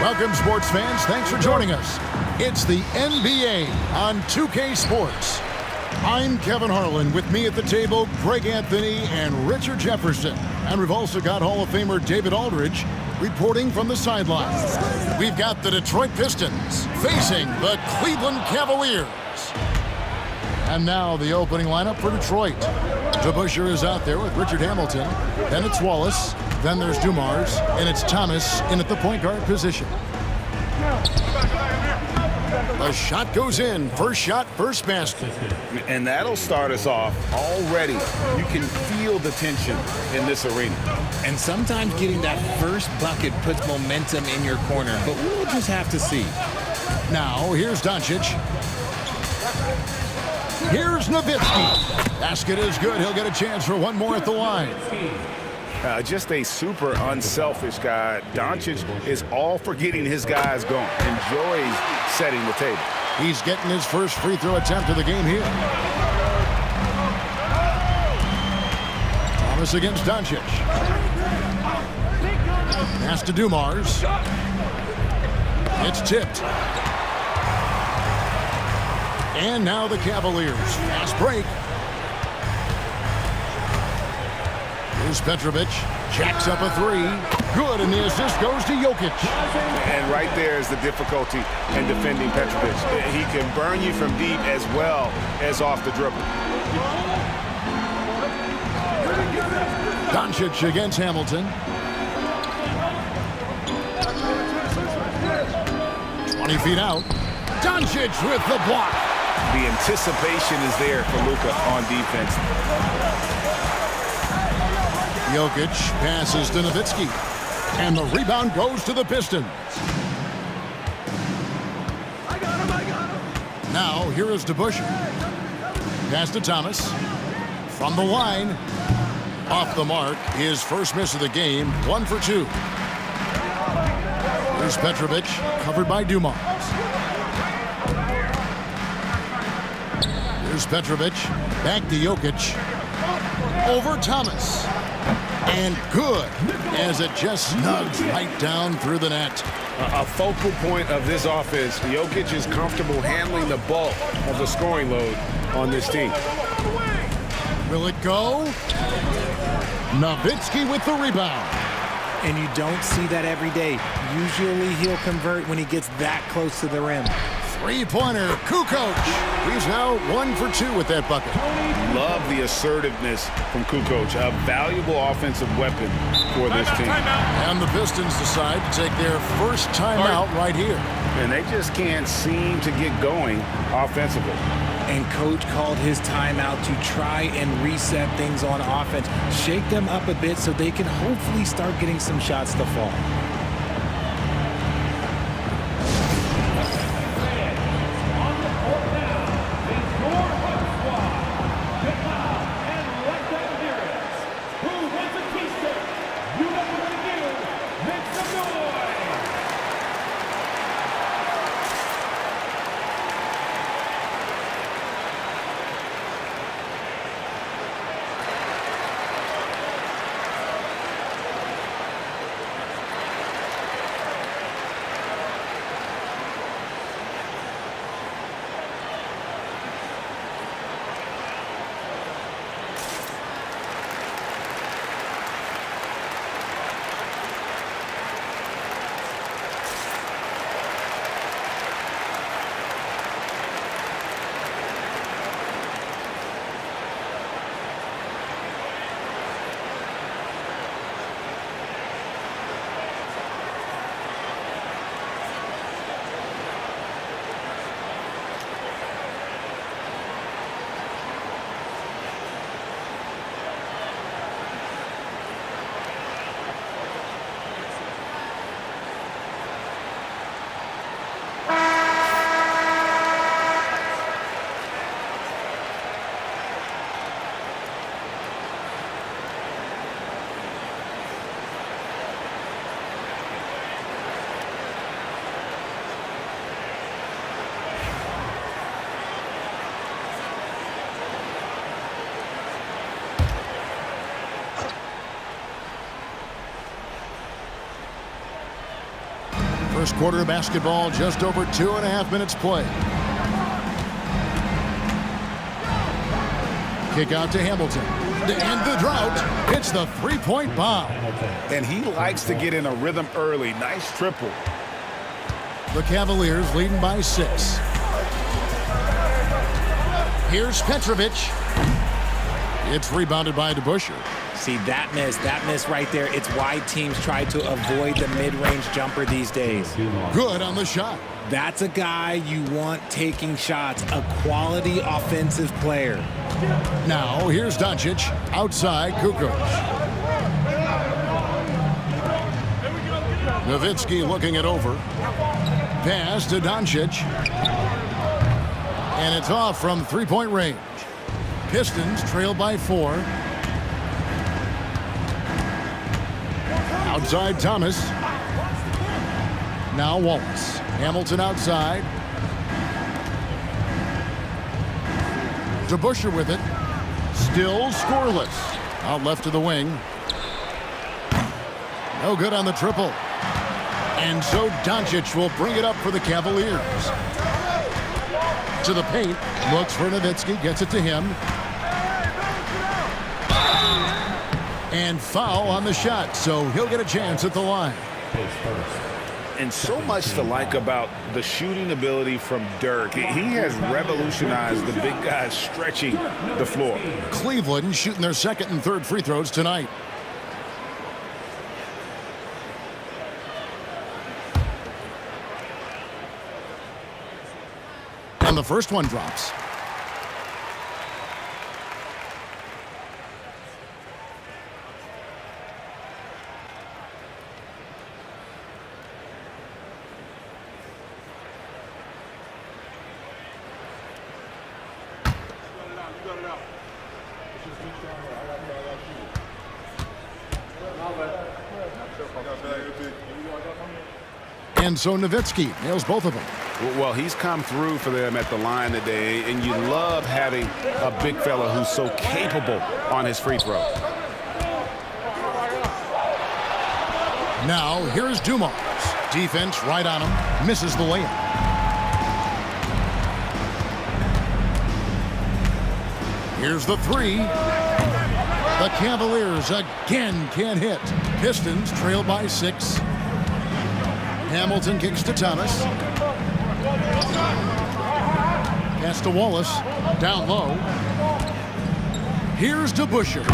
Welcome, sports fans. Thanks for joining us. It's the NBA on 2K Sports. I'm Kevin Harlan. With me at the table, Greg Anthony and Richard Jefferson. And we've also got Hall of Famer David Aldridge reporting from the sidelines. We've got the Detroit Pistons facing the Cleveland Cavaliers. And now the opening lineup for Detroit. DeBusschere is out there with Richard Hamilton. Then it's Wallace. Then there's Dumars. And it's Thomas in at the point guard position. The shot goes in. First shot, first basket. And that'll start us off already. You can feel the tension in this arena. And sometimes getting that first bucket puts momentum in your corner. But we'll just have to see. Now, here's Doncic. Here's Nowitzki. Basket is good. He'll get a chance for one more at the line. Just a super unselfish guy. Doncic is all for getting his guys going. Enjoys setting the table. He's getting his first free throw attempt of the game here. Thomas against Doncic. Pass to Dumars. It's tipped. And now the Cavaliers. Fast break. Here's Petrovic. Jacks up a three. Good, and the assist goes to Jokic. And right there is the difficulty in defending Petrovic. He can burn you from deep as well as off the dribble. Doncic against Hamilton. 20 feet out. Doncic with the block. The anticipation is there for Luka on defense. Jokic passes to Nowitzki. And the rebound goes to the Pistons. Now, here is DeBusschere. Pass to Thomas. From the line. Off the mark. His first miss of the game. 1 for 2. Here's Petrovic. Covered by Dumars. Here's Petrovic. Back to Jokic. Over Thomas. And good, as it just snugs right down through the net. A focal point of this offense. Jokic is comfortable handling the bulk of the scoring load on this team. Will it go? Nowitzki with the rebound. And you don't see that every day. Usually he'll convert when he gets that close to the rim. Three-pointer, Kukoc. He's now 1 for 2 with that bucket. Love the assertiveness from Kukoc, a valuable offensive weapon for this team. And the Pistons decide to take their first timeout right here. And they just can't seem to get going offensively. And coach called his timeout to try and reset things on offense. Shake them up a bit so they can hopefully start getting some shots to fall. First quarter of basketball, just over 2.5 minutes play. Kick out to Hamilton. To end the drought, hits the three-point bomb. And he likes to get in a rhythm early. Nice triple. The Cavaliers leading by 6. Here's Petrovic. It's rebounded by DeBusschere. See, that miss right there. It's why teams try to avoid the mid-range jumper these days. Good on the shot. That's a guy you want taking shots, a quality offensive player. Now, here's Doncic outside Kukoc. Nowitzki looking it over. Pass to Doncic. And it's off from three-point range. Pistons trail by 4. Outside Thomas. Now Wallace. Hamilton outside. DeBusschere with it. Still scoreless. Out left to the wing. No good on the triple. And so Doncic will bring it up for the Cavaliers. To the paint. Looks for Nowitzki. Gets it to him. And foul on the shot, so he'll get a chance at the line. And so much to like about the shooting ability from Dirk. He has revolutionized the big guys stretching the floor. Cleveland shooting their second and third free throws tonight. And the first one drops. And so Nowitzki nails both of them. Well, he's come through for them at the line today, and you love having a big fella who's so capable on his free throw. Now, here's Dumars. Defense right on him. Misses the layup. Here's the three. The Cavaliers again can't hit. Pistons trail by 6. Hamilton kicks to Thomas. Pass to Wallace. Down low. Here's DeBusschere.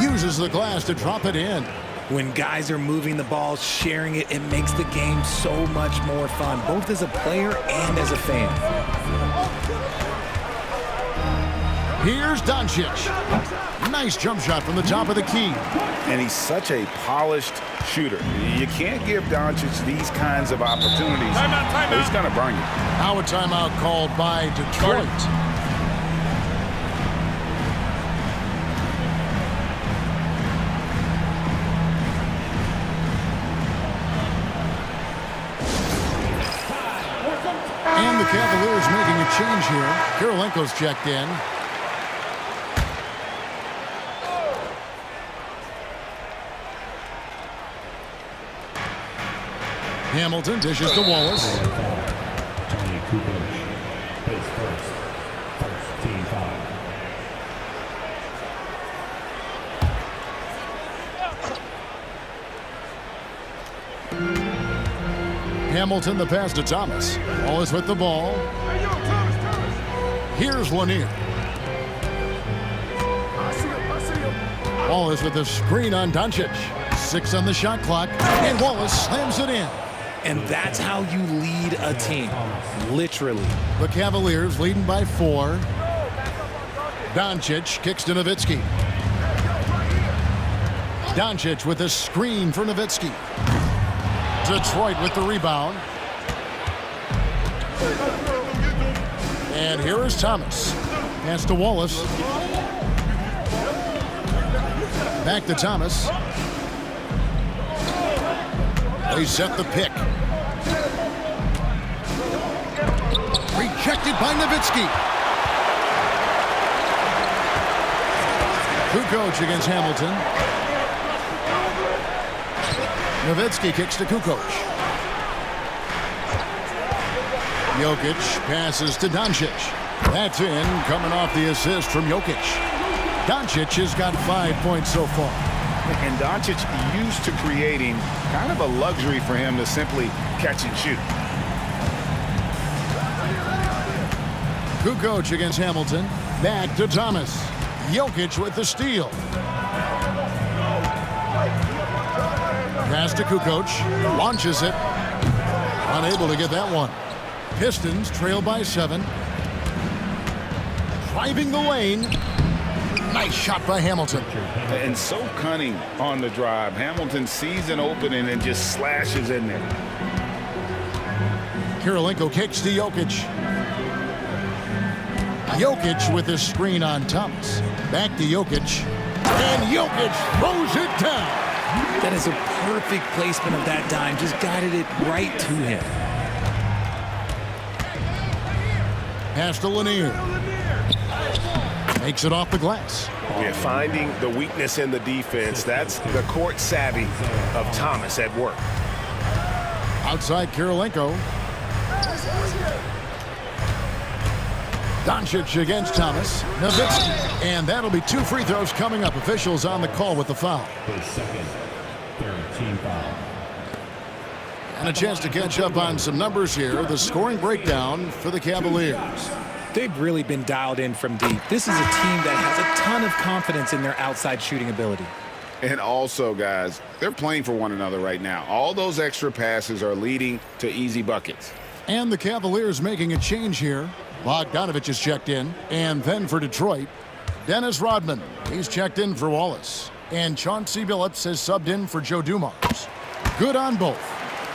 Uses the glass to drop it in. When guys are moving the ball, sharing it, it makes the game so much more fun, both as a player and as a fan. Here's Doncic. Nice jump shot from the top of the key. And he's such a polished shooter. You can't give Doncic these kinds of opportunities. Timeout. He's going to burn you. Now a timeout called by Detroit. And the Cavaliers making a change here. Kirilenko's checked in. Hamilton dishes to Wallace. Tony Kukoc plays first team foul. Hamilton the pass to Thomas. Wallace with the ball. Here's Lanier. Wallace with the screen on Doncic. 6 on the shot clock, and Wallace slams it in. And that's how you lead a team, literally. The Cavaliers leading by 4. Doncic kicks to Nowitzki. Doncic with a screen for Nowitzki. Detroit with the rebound. And here is Thomas. Pass to Wallace. Back to Thomas. They set the pick. Rejected by Nowitzki. Kukoc against Hamilton. Nowitzki kicks to Kukoc. Jokic passes to Doncic. That's in, coming off the assist from Jokic. Doncic has got 5 points so far. And Doncic used to creating kind of a luxury for him to simply catch and shoot. Kukoc against Hamilton. Back to Thomas. Jokic with the steal. Pass to Kukoc. Launches it. Unable to get that one. Pistons trail by 7. Driving the lane. Nice shot by Hamilton. And so cunning on the drive. Hamilton sees an opening and just slashes in there. Kirilenko kicks to Jokic. Jokic with his screen on Thomas. Back to Jokic. And Jokic throws it down. That is a perfect placement of that dime. Just guided it right to him. Pass to Lanier. Makes it off the glass. Yeah, finding the weakness in the defense. That's the court savvy of Thomas at work. Outside Kirilenko. Doncic against Thomas. Nowitzki. And that'll be 2 free throws coming up. Officials on the call with the foul. His second, third team foul. And a chance to catch up on some numbers here. The scoring breakdown for the Cavaliers. They've really been dialed in from deep. This is a team that has a ton of confidence in their outside shooting ability. And also, guys, they're playing for one another right now. All those extra passes are leading to easy buckets. And the Cavaliers making a change here. Bogdanovich is checked in. And then for Detroit, Dennis Rodman. He's checked in for Wallace. And Chauncey Billups has subbed in for Joe Dumars. Good on both.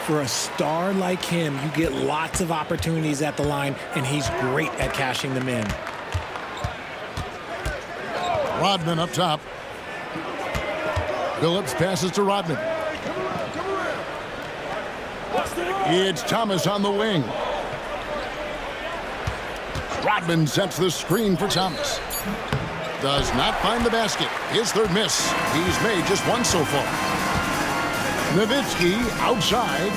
For a star like him, you get lots of opportunities at the line, and he's great at cashing them in. Rodman up top. Billups passes to Rodman. It's Thomas on the wing. Rodman sets the screen for Thomas. Does not find the basket. His third miss. He's made just one so far. Nowitzki outside.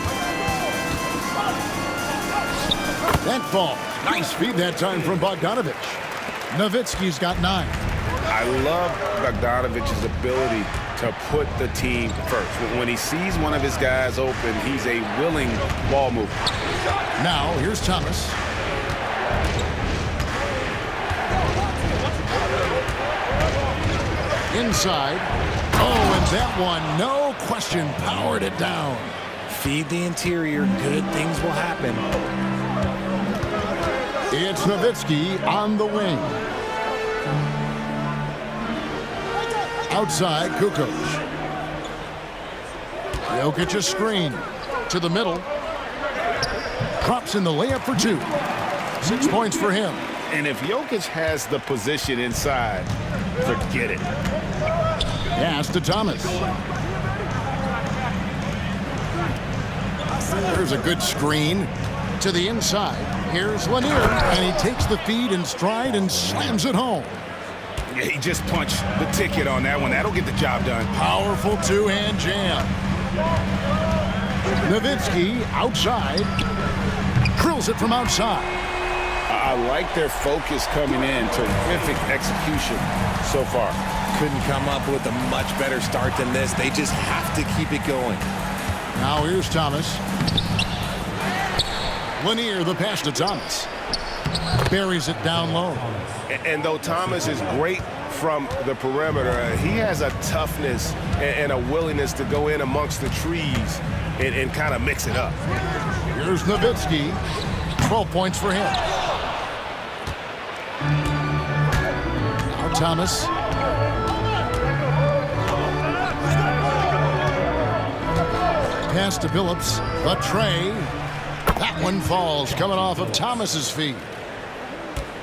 That fall. Nice feed that time from Bogdanovich. Nowitzki's got 9. I love Bogdanovich's ability to put the team first. When he sees one of his guys open, he's a willing ball mover. Now, here's Thomas. Inside. Oh, and that one, no question, powered it down. Feed the interior, good things will happen. It's Nowitzki on the wing. Outside, Kukoc. Jokic a screen to the middle. Drops in the layup for 2. 6 points for him. And if Jokic has the position inside, forget it. Pass to Thomas. There's a good screen to the inside. Here's Lanier, and he takes the feed in stride and slams it home. Yeah, he just punched the ticket on that one. That'll get the job done. Powerful two-hand jam. Nowitzki outside. Drills it from outside. I like their focus coming in. Terrific execution so far. Couldn't come up with a much better start than this. They just have to keep it going. Now here's Thomas. Lanier, the pass to Thomas. Buries it down low. And though Thomas is great from the perimeter, he has a toughness and a willingness to go in amongst the trees and kind of mix it up. Here's Nowitzki. 12 points for him. Now Thomas. Pass to Billups. A tray. That one falls, coming off of Thomas's feet.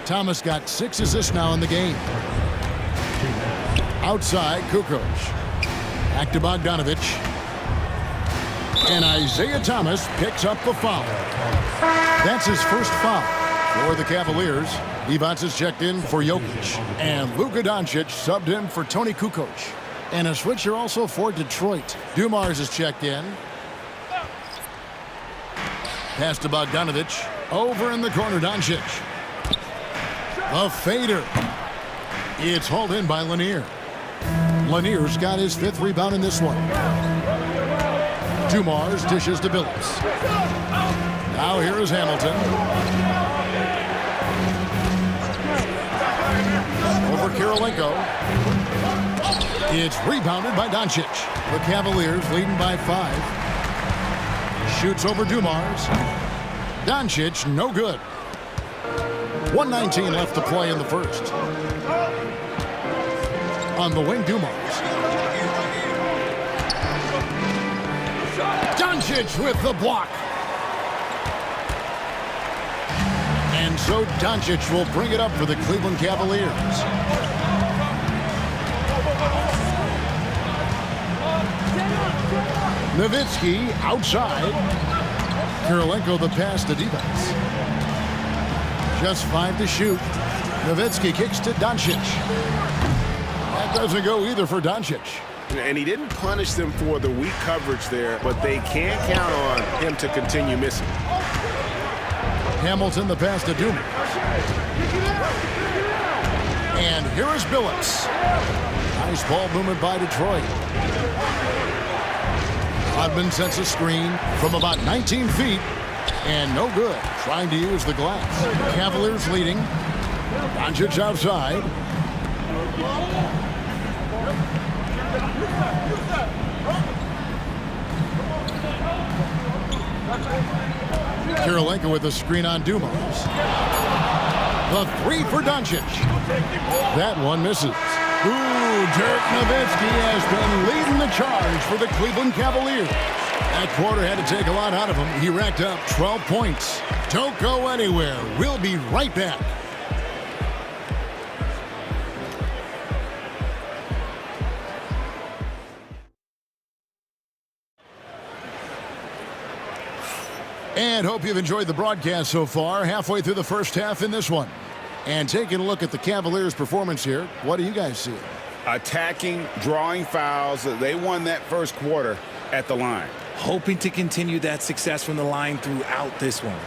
Thomas got 6 assists now in the game. Outside, Kukoc. Back to Bogdanovich. And Isaiah Thomas picks up the foul. That's his first foul for the Cavaliers. Divac is checked in for Jokic. And Luka Doncic subbed in for Tony Kukoc. And a switcher also for Detroit. Dumars is checked in. Pass to Bogdanovich. Over in the corner, Doncic. A fader. It's hauled in by Lanier. Lanier's got his 5th rebound in this one. Dumars dishes to Billups. Now here is Hamilton. Over Kirilenko. It's rebounded by Doncic. The Cavaliers leading by 5. Shoots over Dumars. Doncic, no good. 1:19 left to play in the first. On the wing, Dumars. Doncic with the block. And so Doncic will bring it up for the Cleveland Cavaliers. Nowitzki outside. Kirilenko the pass to defense. Just 5 to shoot. Nowitzki kicks to Doncic. That doesn't go either for Doncic. And he didn't punish them for the weak coverage there, but they can't count on him to continue missing. Hamilton the pass to Dumars. And here is Billups. Nice ball movement by Detroit. Rodman sends a screen from about 19 feet. And no good. Trying to use the glass. Cavaliers leading. Doncic outside. Kirilenko with a screen on Dumars. The 3 for Doncic. That one misses. Dirk Nowitzki has been leading the charge for the Cleveland Cavaliers. That quarter had to take a lot out of him. He racked up 12 points. Don't go anywhere. We'll be right back. And hope you've enjoyed the broadcast so far. Halfway through the first half in this one. And taking a look at the Cavaliers' performance here, what do you guys see? Attacking, drawing fouls. They won that first quarter at the line. Hoping to continue that success from the line throughout this one.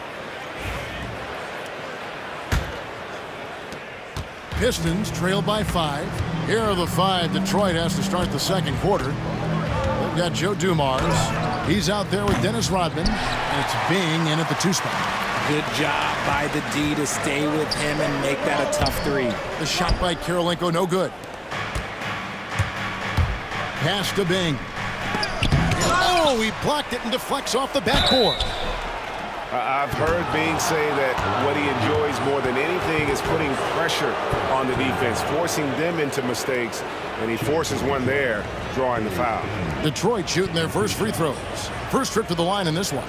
Pistons trail by 5. Here are the 5. Detroit has to start the second quarter. They've got Joe Dumars. He's out there with Dennis Rodman. And it's Bing in at the 2 spot. Good job by the D to stay with him and make that a tough 3. The shot by Kirilenko, no good. Pass to Bing. Oh, he blocked it and deflects off the backboard. I've heard Bing say that what he enjoys more than anything is putting pressure on the defense, forcing them into mistakes, and he forces one there, drawing the foul. Detroit shooting their first free throws. First trip to the line in this one.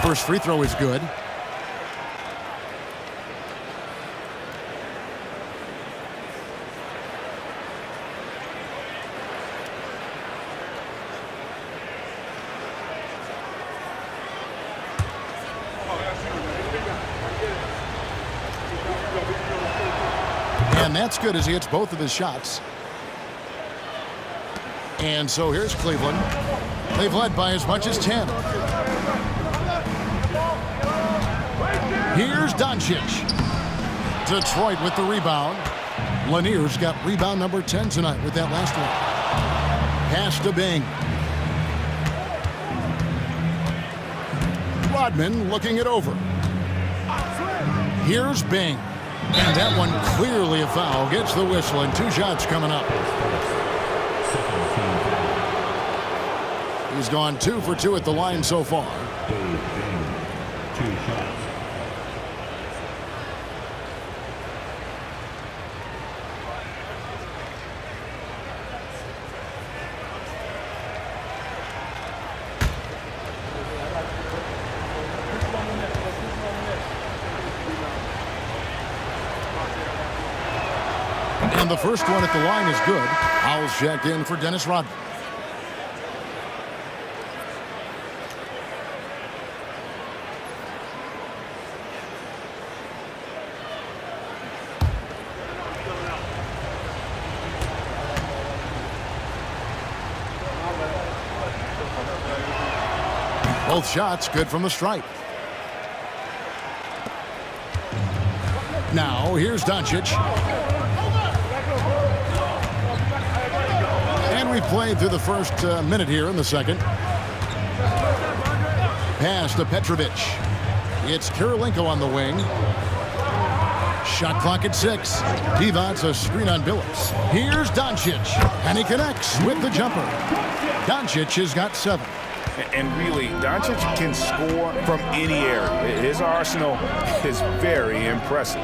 First free throw is good. And that's good as he hits both of his shots. And so here's Cleveland. They've led by as much as 10. Here's Doncic. Detroit with the rebound. Lanier's got rebound number 10 tonight with that last one. Pass to Bing. Rodman looking it over. Here's Bing. And that one clearly a foul. Gets the whistle and 2 shots coming up. He's gone 2 for 2 at the line so far. 2 shots. And the first one at the line is good. Howell's checked in for Dennis Rodman. Both shots good from the stripe. Now, here's Doncic. And we've played through the first minute here in the second. Pass to Petrovic. It's Kirilenko on the wing. Shot clock at 6. Divac a screen on Billups. Here's Doncic. And he connects with the jumper. Doncic has got 7. And really, Doncic can score from any area. His arsenal is very impressive.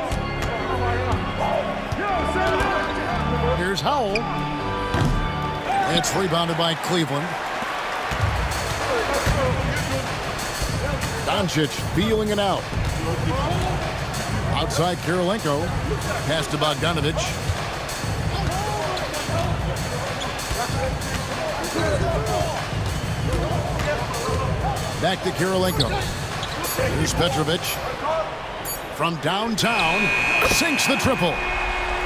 Here's Howell. It's rebounded by Cleveland. Doncic feeling it out. Outside Kirilenko. Pass to Bogdanovic. Back to Kirilenko. Here's Petrovic. From downtown, sinks the triple.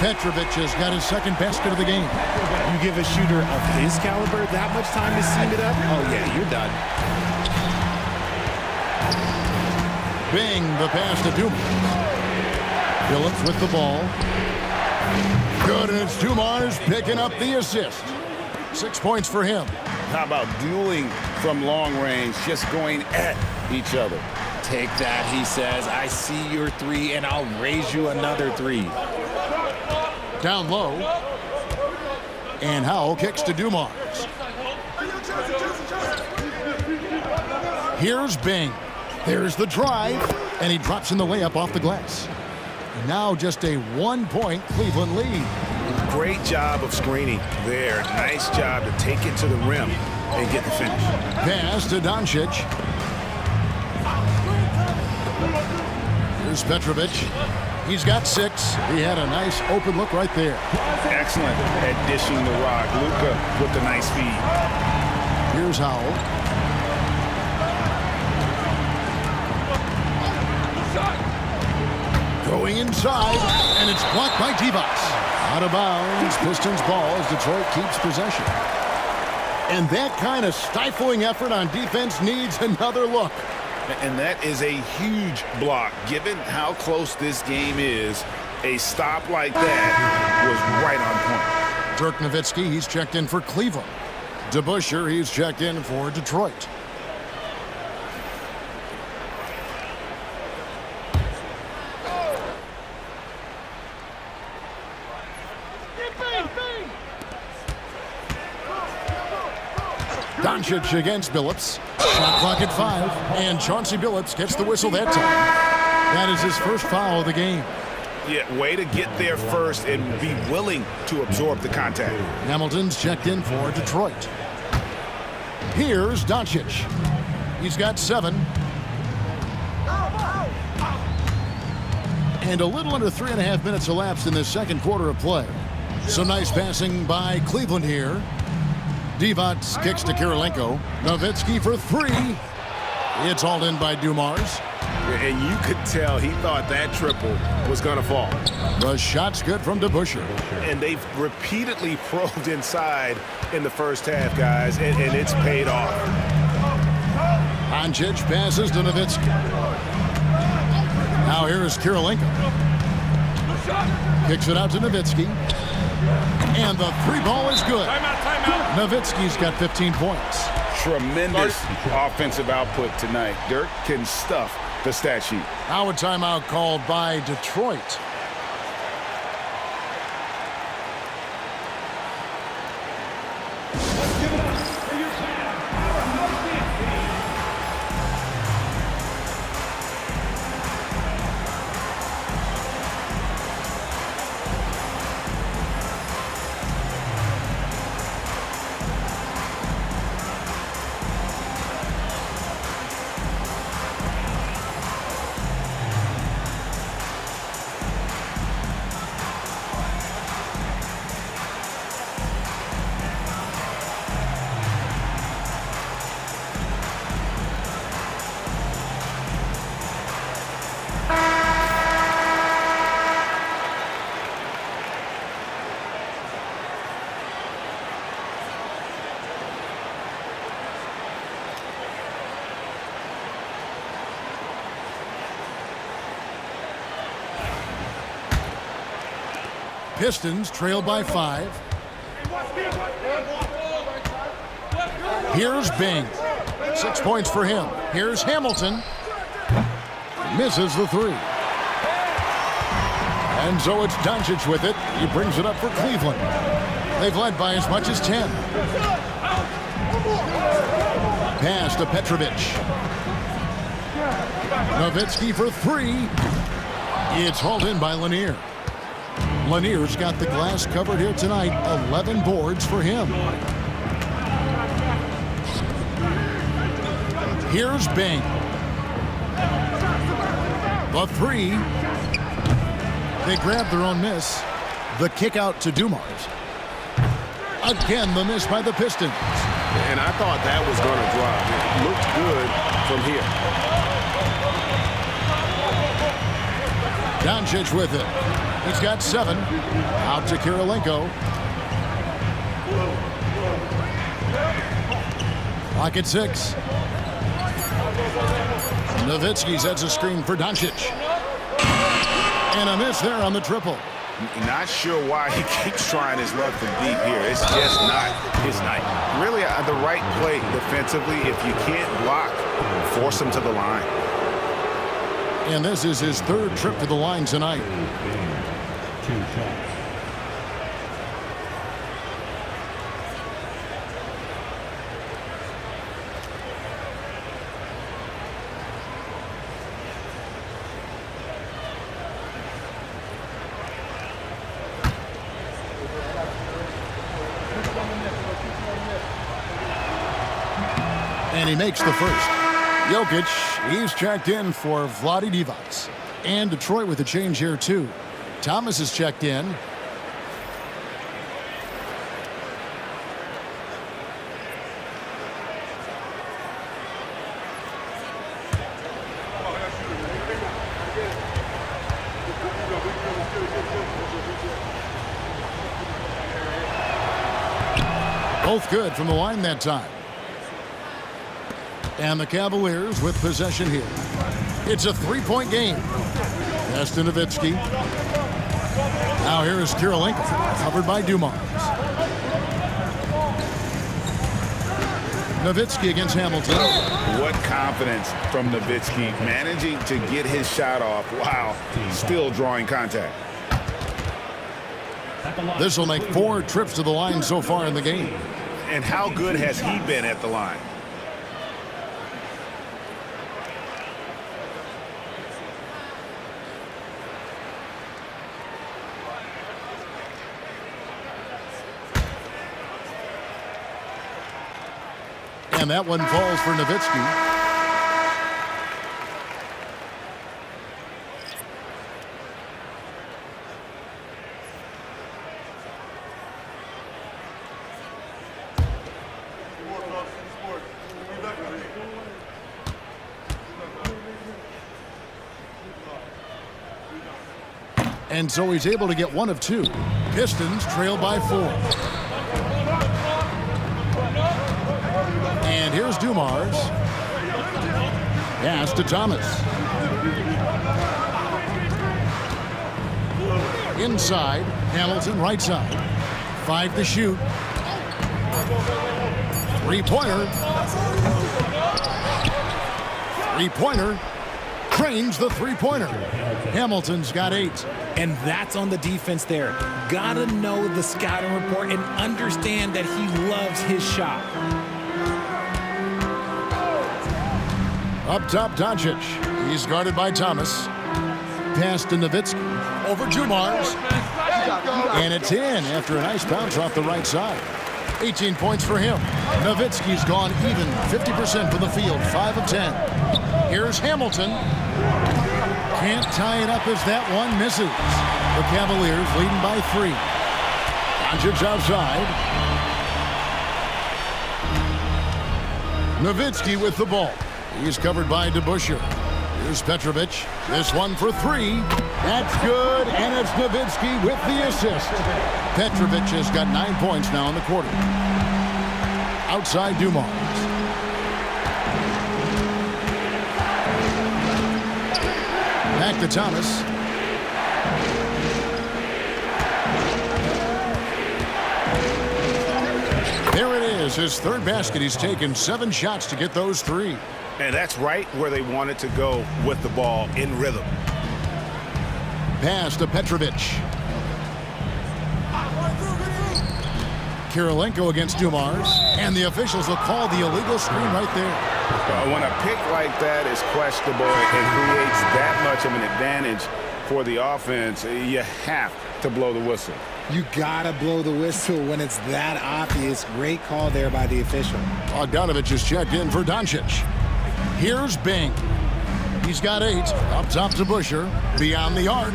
Petrovic has got his second basket of the game. You give a shooter of his caliber that much time to seam it up? Oh, yeah, you're done. Bing, the pass to Dumars. Phillips with the ball. Good, and it's Dumars picking up the assist. 6 points for him. How about dueling from long range, just going at each other? Take that, he says. I see your 3, and I'll raise you another 3. Down low. And Howell kicks to Dumars. Here's Bing. There's the drive, and he drops in the layup off the glass. And now just a 1-point Cleveland lead. Great job of screening there. Nice job to take it to the rim and get the finish. Pass to Doncic. Here's Petrovic. He's got 6. He had a nice open look right there. Excellent at dishing the rock. Luka with the nice feed. Here's Howell. Going inside, and it's blocked by Divac. Out of bounds, Pistons ball as Detroit keeps possession. And that kind of stifling effort on defense needs another look. And that is a huge block. Given how close this game is, a stop like that was right on point. Dirk Nowitzki, he's checked in for Cleveland. DeBusschere, he's checked in for Detroit. Doncic against Billups. Shot clock at 5, and Chauncey Billups gets the whistle that time. That is his first foul of the game. Yeah, way to get there first and be willing to absorb the contact. Hamilton's checked in for Detroit. Here's Doncic. He's got 7. And a little under 3.5 minutes elapsed in this second quarter of play. Some nice passing by Cleveland here. Divac kicks to Kirilenko. Nowitzki for 3. It's hauled in by Dumars. And you could tell he thought that triple was going to fall. The shot's good from DeBusschere. And they've repeatedly probed inside in the first half, guys, and it's paid off. Doncic passes to Nowitzki. Now here is Kirilenko. Kicks it out to Nowitzki. And the 3 ball is good. Timeout. Nowitzki's got 15 points. Tremendous offensive output tonight. Dirk can stuff the stat sheet. Now a timeout called by Detroit. Pistons trail by 5. Here's Bing. 6 points for him. Here's Hamilton. Misses the 3. And so it's Doncic with it. He brings it up for Cleveland. They've led by as much as 10. Pass to Petrovic. Nowitzki for 3. It's hauled in by Lanier. Lanier's got the glass covered here tonight. 11 boards for him. Here's Bing. The 3. They grab their own miss. The kick out to Dumars. Again, the miss by the Pistons. And I thought that was going to drop. It looked good from here. Doncic with it. He's got 7. Out to Kirilenko. Clock at 6. Nowitzki sets a screen for Doncic. And a miss there on the triple. Not sure why he keeps trying his luck from deep here. It's just not his night. Really, the right play defensively. If you can't block, force him to the line. And this is his 3rd trip to the line tonight. 2 shots. And he makes the first. Jokic, he's checked in for Vlade Divac. And Detroit with a change here, too. Thomas is checked in. Both good from the line that time. And the Cavaliers with possession here. It's a 3-point game. Pass to Nowitzki. Now here is Kirilenko, covered by Dumars. Nowitzki against Hamilton. What confidence from Nowitzki, managing to get his shot off while still drawing contact. This will make 4 trips to the line so far in the game. And how good has he been at the line? And that one falls for Nowitzki. And so he's able to get 1 of 2. Pistons trail by 4. And here's Dumars. Pass to Thomas. Inside, Hamilton right side. 5 to shoot. 3-pointer. 3-pointer. Cranes the 3-pointer. Hamilton's got 8. And that's on the defense there. Gotta know the scouting report and understand that he loves his shot. Up top, Doncic. He's guarded by Thomas. Pass to Nowitzki. Over Dumars. And it's in after a nice bounce off the right side. 18 points for him. Nowitzki's gone even 50% from the field. 5 of 10. Here's Hamilton. Can't tie it up as that one misses. The Cavaliers leading by 3. Doncic outside. Nowitzki with the ball. He's covered by DeBusschere. Here's Petrovic. This one for 3. That's good, and it's Nowitzki with the assist. Petrovic has got 9 points now in the quarter. Outside Dumars. Back to Thomas. is his third basket. He's taken 7 shots to get those 3. And that's right where they wanted to go with the ball, in rhythm. Pass to Petrovic. Kirilenko against Dumars, and the officials will call the illegal screen right there. When a pick like that is questionable and creates that much of an advantage for the offense, you have to blow the whistle. You gotta blow the whistle when it's that obvious. Great call there by the official. Bogdanovich is checked in for Doncic. Here's Bing. He's got 8. Up top to Busher. Beyond the arc.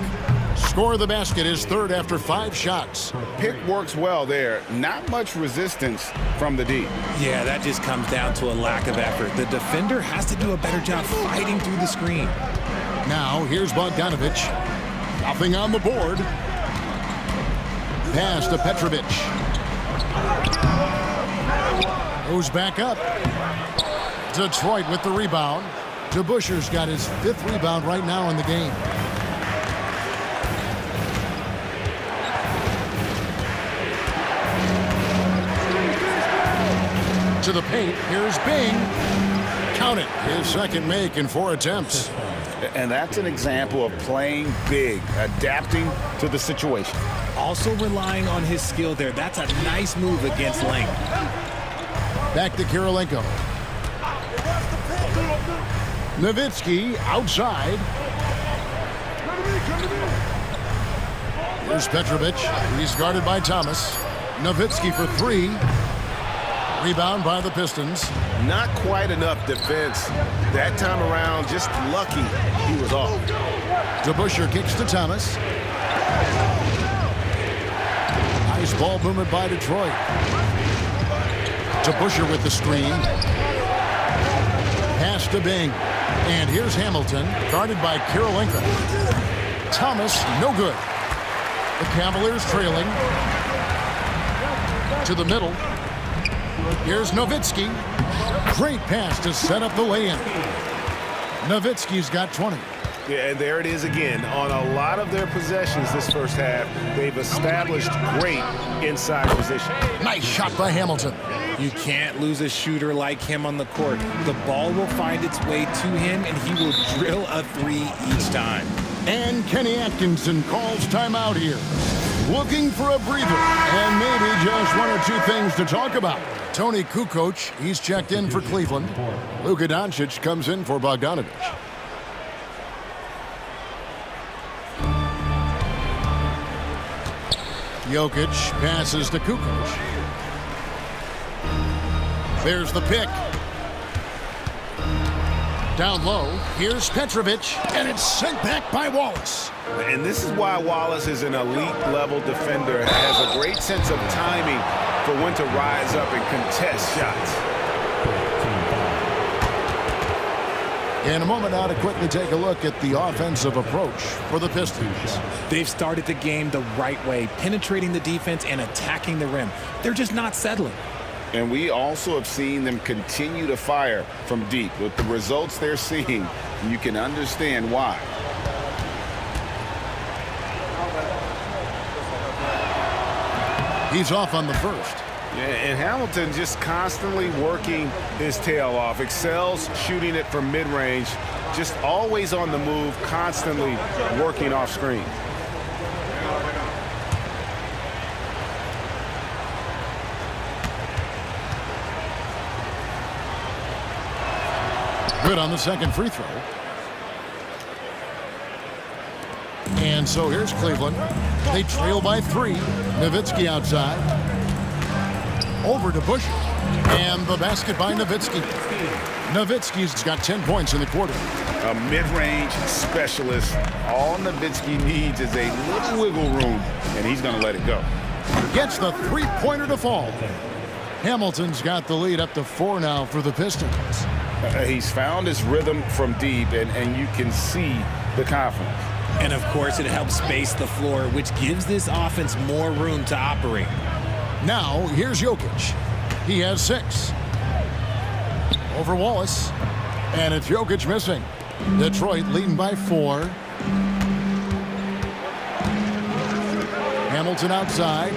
Score of the basket is third after 5 shots. Pick works well there. Not much resistance from the D. Yeah, that just comes down to a lack of effort. The defender has to do a better job fighting through the screen. Now, here's Bogdanovich. Nothing on the board. Pass to Petrovic. Goes back up. Detroit with the rebound. DeBuscher's got his 5th rebound right now in the game. To the paint, here's Bing. Count it, his second make in 4 attempts. And that's an example of playing big, adapting to the situation. Also relying on his skill there. That's a nice move against length. Back to Kirilenko. Nowitzki outside. Here's Petrovic. He's guarded by Thomas. Nowitzki for 3. Rebound by the Pistons. Not quite enough defense that time around. Just lucky he was off. DeBuscher kicks to Thomas. Nice ball movement by Detroit. DeBuscher with the screen. Pass to Bing. And here's Hamilton, guarded by Kirilenko. Thomas, no good. The Cavaliers trailing. To the middle. Here's Nowitzki. Great pass to set up the lay-in. Nowitzki's got 20. Yeah, and there it is again. On a lot of their possessions this first half, they've established great inside position. Nice shot by Hamilton. You can't lose a shooter like him on the court. The ball will find its way to him, and he will drill a 3 each time. And Kenny Atkinson calls timeout here. Looking for a breather, and maybe just 1 or 2 things to talk about. Tony Kukoc, he's checked in for Cleveland. Luka Doncic comes in for Bogdanovich. Jokic passes to Kukoc. There's the pick. Down low, here's Petrovic, and it's sent back by Wallace. And this is why Wallace is an elite-level defender, has a great sense of timing for when to rise up and contest shots. In a moment now to quickly take a look at the offensive approach for the Pistons. They've started the game the right way, penetrating the defense and attacking the rim. They're just not settling. And we also have seen them continue to fire from deep. With the results they're seeing, you can understand why. He's off on the first. Yeah, and Hamilton just constantly working his tail off. Excels shooting it from mid-range. Just always on the move, constantly working off screen. Good on the second free throw. And so here's Cleveland. They trail by 3. Nowitzki outside. Over to Bush. And the basket by Nowitzki. Nowitzki's got 10 points in the quarter. A mid-range specialist. All Nowitzki needs is a little wiggle room, and he's going to let it go. Gets the 3-pointer to fall. Hamilton's got the lead up to 4 now for the Pistons. He's found his rhythm from deep, and you can see the confidence. And, of course, it helps space the floor, which gives this offense more room to operate. Now, here's Jokic. He has 6. Over Wallace. And it's Jokic missing. Detroit leading by 4. Hamilton outside.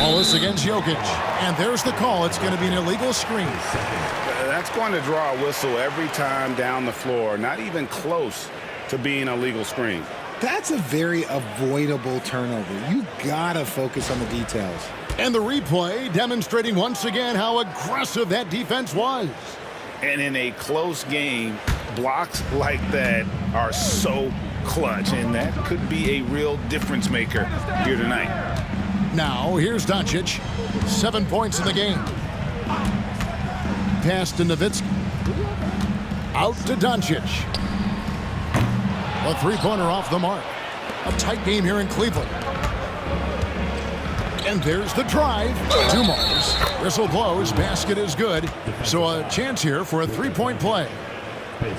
Wallace against Jokic. And there's the call. It's going to be an illegal screen. That's going to draw a whistle every time down the floor. Not even close to being a legal screen. That's a very avoidable turnover. You gotta focus on the details. And the replay demonstrating once again how aggressive that defense was. And in a close game, blocks like that are so clutch, and that could be a real difference maker here tonight. Now, here's Doncic. 7 points in the game. Pass to Nowitzki. Out to Doncic. A three-pointer off the mark. A tight game here in Cleveland. And there's the drive. Dumars. Whistle blows. Basket is good. So a chance here for a three-point play.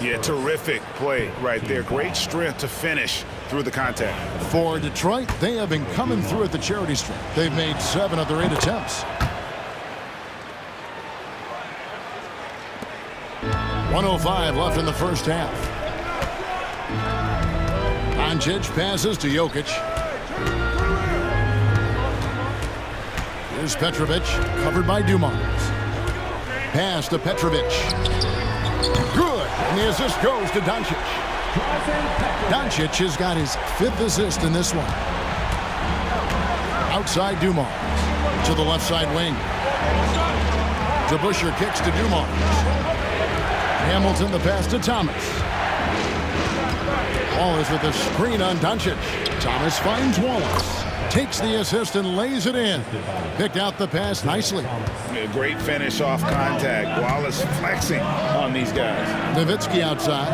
Yeah, terrific play right there. Great strength to finish through the contact. For Detroit, they have been coming through at the charity stripe. They've made 7 of their 8 attempts. 1:05 left in the first half. Doncic passes to Jokic. Here's Petrovic, covered by Dumars. Pass to Petrovic. Good, and the assist goes to Doncic. Doncic has got his 5th assist in this one. Outside Dumars to the left side wing. DeBusschere kicks to Dumars. Hamilton the pass to Thomas. Wallace with a screen on Doncic. Thomas finds Wallace. Takes the assist and lays it in. Picked out the pass nicely. A great finish off contact. Wallace flexing on these guys. Nowitzki outside.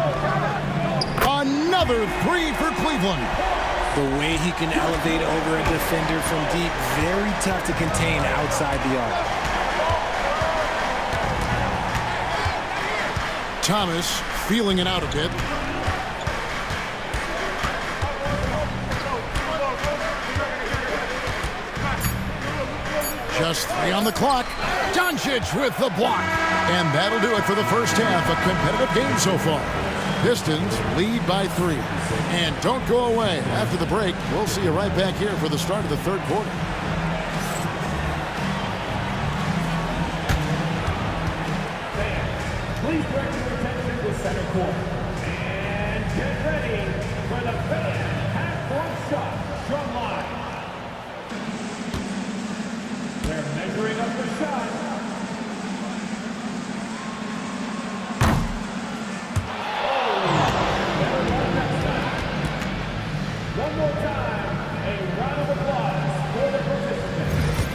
Another 3 for Cleveland. The way he can elevate over a defender from deep, very tough to contain outside the arc. Thomas feeling it out a bit. Just 3 on the clock. Doncic with the block. And that'll do it for the first half. A competitive game so far. Pistons lead by 3. And don't go away. After the break, we'll see you right back here for the start of the third quarter. Please direct your attention to the center court. And get ready for the fan half-court shot from line. They're measuring up the shot. One more time, a round of applause for the participants.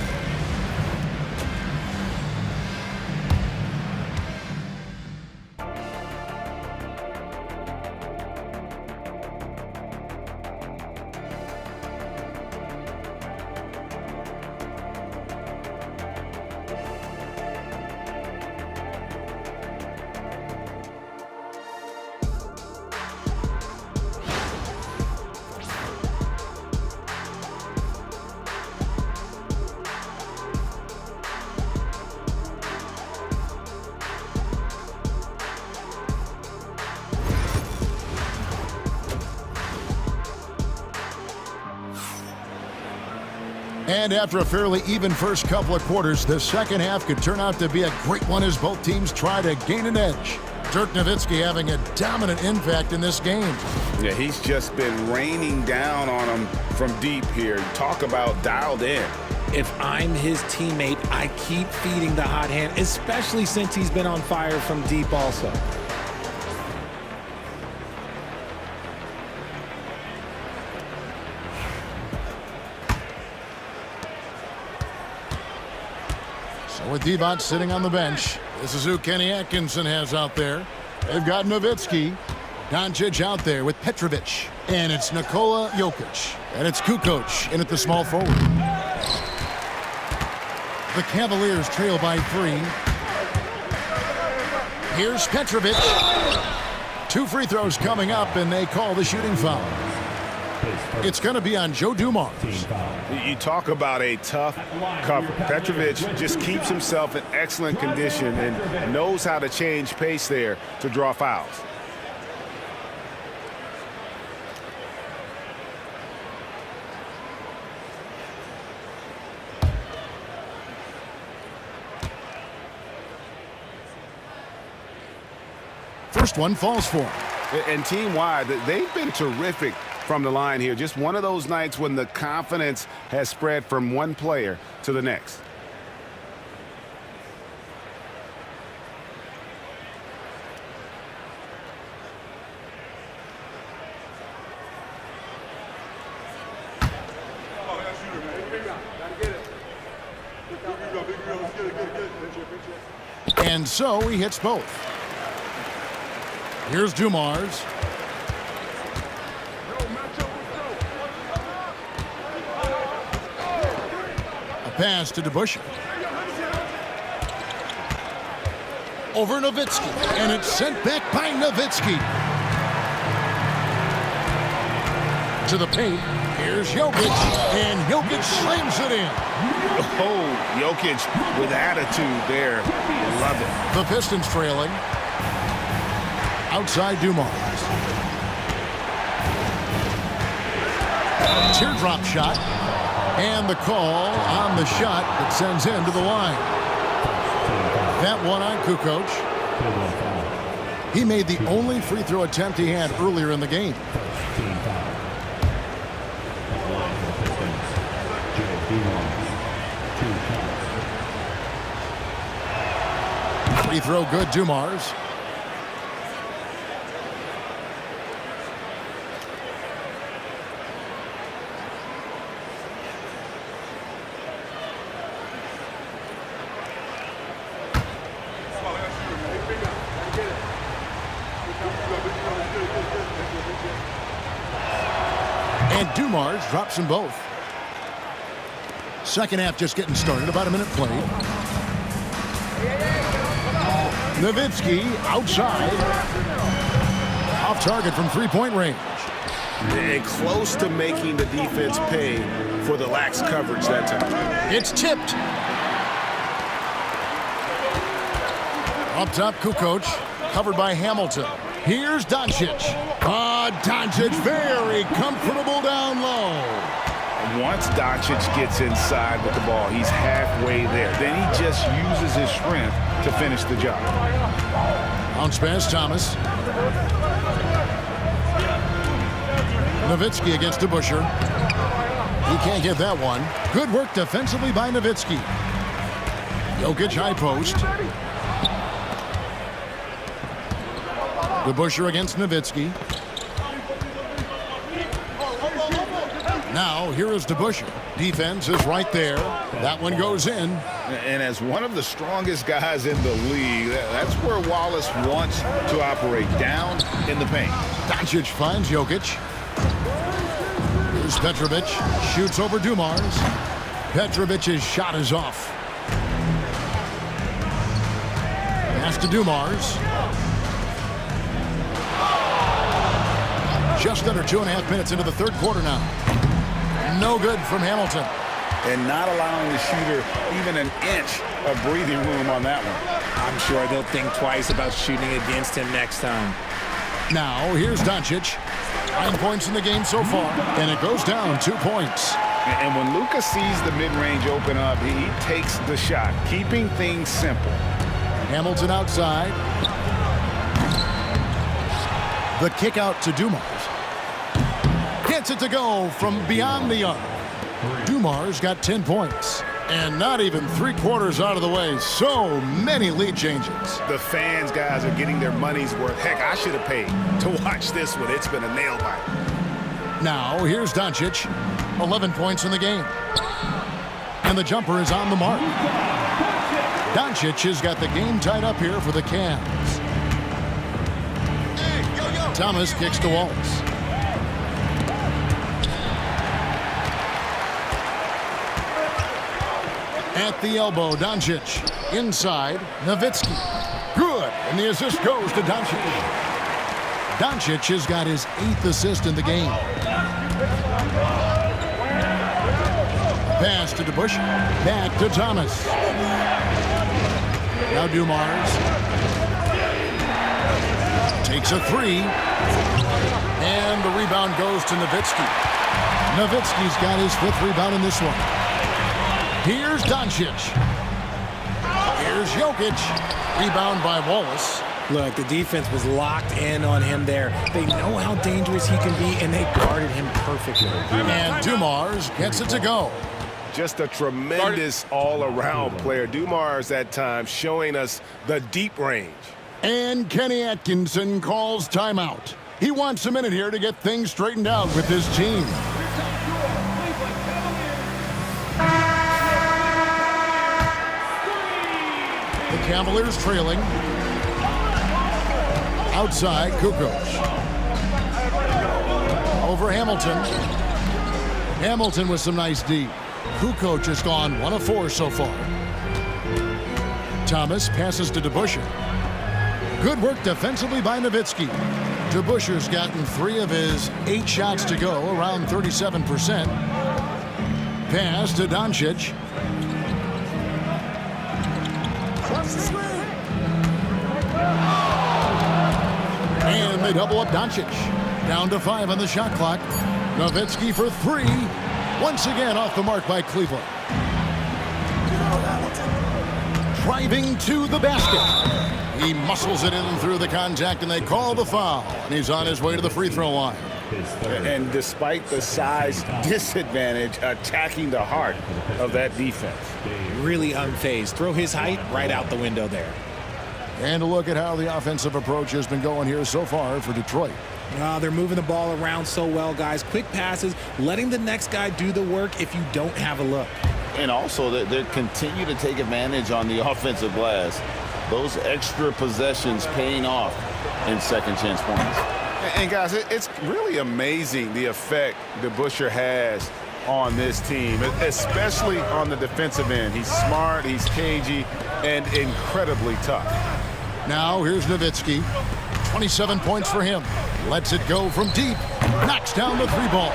And after a fairly even first couple of quarters, the second half could turn out to be a great one as both teams try to gain an edge. Dirk Nowitzki having a dominant impact in this game. Yeah, he's just been raining down on him from deep here. Talk about dialed in. If I'm his teammate, I keep feeding the hot hand, especially since he's been on fire from deep also. So with Divac sitting on the bench, this is who Kenny Atkinson has out there. They've got Nowitzki. Doncic out there with Petrovic. And it's Nikola Jokic. And it's Kukoc in at the small forward. The Cavaliers trail by 3. Here's Petrovic. 2 free throws coming up, and they call the shooting foul. It's going to be on Joe Dumars. You talk about a tough cover. Petrovic just keeps himself in excellent condition and knows how to change pace there to draw fouls. First one falls for him. And team-wide, they've been terrific from the line here. Just one of those nights when the confidence has spread from one player to the next. And so he hits both. Here's Dumars. A pass to DeBusschere. Over Nowitzki, and it's sent back by Nowitzki. To the paint. Here's Jokic, and Jokic slams it in. Oh, Jokic with attitude there. Love it. The Pistons trailing. Outside Dumars. Teardrop shot. And the call on the shot that sends him to the line. That one on Kukoc. He made the only free throw attempt he had earlier in the game. Free throw good, Dumars. And Dumars drops them both. Second half just getting started, about a minute played. Nowitzki outside. Off target from three-point range. And close to making the defense pay for the lax coverage that time. It's tipped. Up top, Kukoc, covered by Hamilton. Here's Doncic. Doncic very comfortable down low. Once Doncic gets inside with the ball, he's halfway there. Then he just uses his strength to finish the job. Bounce pass, Thomas. Nowitzki against DeBusschere. He can't get that one. Good work defensively by Nowitzki. Jokic high post. DeBusschere against Nowitzki. Now, here is DeBusschere. Defense is right there. That one goes in. And as one of the strongest guys in the league, that's where Wallace wants to operate, down in the paint. Doncic finds Jokic. Here's Petrovic. Shoots over Dumars. Petrovic's shot is off. Pass to Dumars. Just under 2.5 minutes into the third quarter now. No good from Hamilton. And not allowing the shooter even an inch of breathing room on that one. I'm sure they'll think twice about shooting against him next time. Now, here's Doncic. 9 points in the game so far, and it goes down 2 points. And when Luka sees the mid-range open up, he takes the shot, keeping things simple. Hamilton outside. The kick out to Dumars. Gets it to go from beyond the arc. Dumars got 10 points. And not even 3/4 out of the way. So many lead changes. The fans, guys, are getting their money's worth. Heck, I should have paid to watch this one. It's been a nail biter. Now, here's Doncic. 11 points in the game. And the jumper is on the mark. Doncic has got the game tied up here for the Cavs. Thomas kicks to Wallace. At the elbow, Doncic. Inside, Nowitzki. Good, and the assist goes to Doncic. Doncic has got his 8th assist in the game. Pass to DeBusschere. Back to Thomas. Now Dumars. Takes a three. And the rebound goes to Nowitzki. Nowitzki's got his 5th rebound in this one. Here's Doncic. Here's Jokic. Rebound by Wallace. Look, the defense was locked in on him there. They know how dangerous he can be, and they guarded him perfectly. And Dumars gets it to go. Just a tremendous all-around player. Dumars at times showing us the deep range. And Kenny Atkinson calls timeout. He wants a minute here to get things straightened out with his team. The Cavaliers trailing. Outside, Kukoc. Over Hamilton. Hamilton with some nice D. Kukoc has gone 1 of 4 so far. Thomas passes to DeBusschere. Good work defensively by Nowitzki. DeBusschere's gotten 3 of his 8 shots to go, around 37%. Pass to Doncic. And they double up Doncic. Down to 5 on the shot clock. Nowitzki for 3. Once again off the mark by Cleveland. Driving to the basket. He muscles it in through the contact, and they call the foul. And he's on his way to the free throw line. And despite the size disadvantage, attacking the heart of that defense. Really unfazed. Throw his height right out the window there. And a look at how the offensive approach has been going here so far for Detroit. They're moving the ball around so well, guys. Quick passes, letting the next guy do the work if you don't have a look. And also, they continue to take advantage on the offensive glass. Those extra possessions paying off in second chance points. And guys, it's really amazing the effect DeBusschere has on this team, especially on the defensive end. He's smart, he's cagey, and incredibly tough. Now here's Nowitzki. 27 points for him. Lets it go from deep. Knocks down the 3 ball.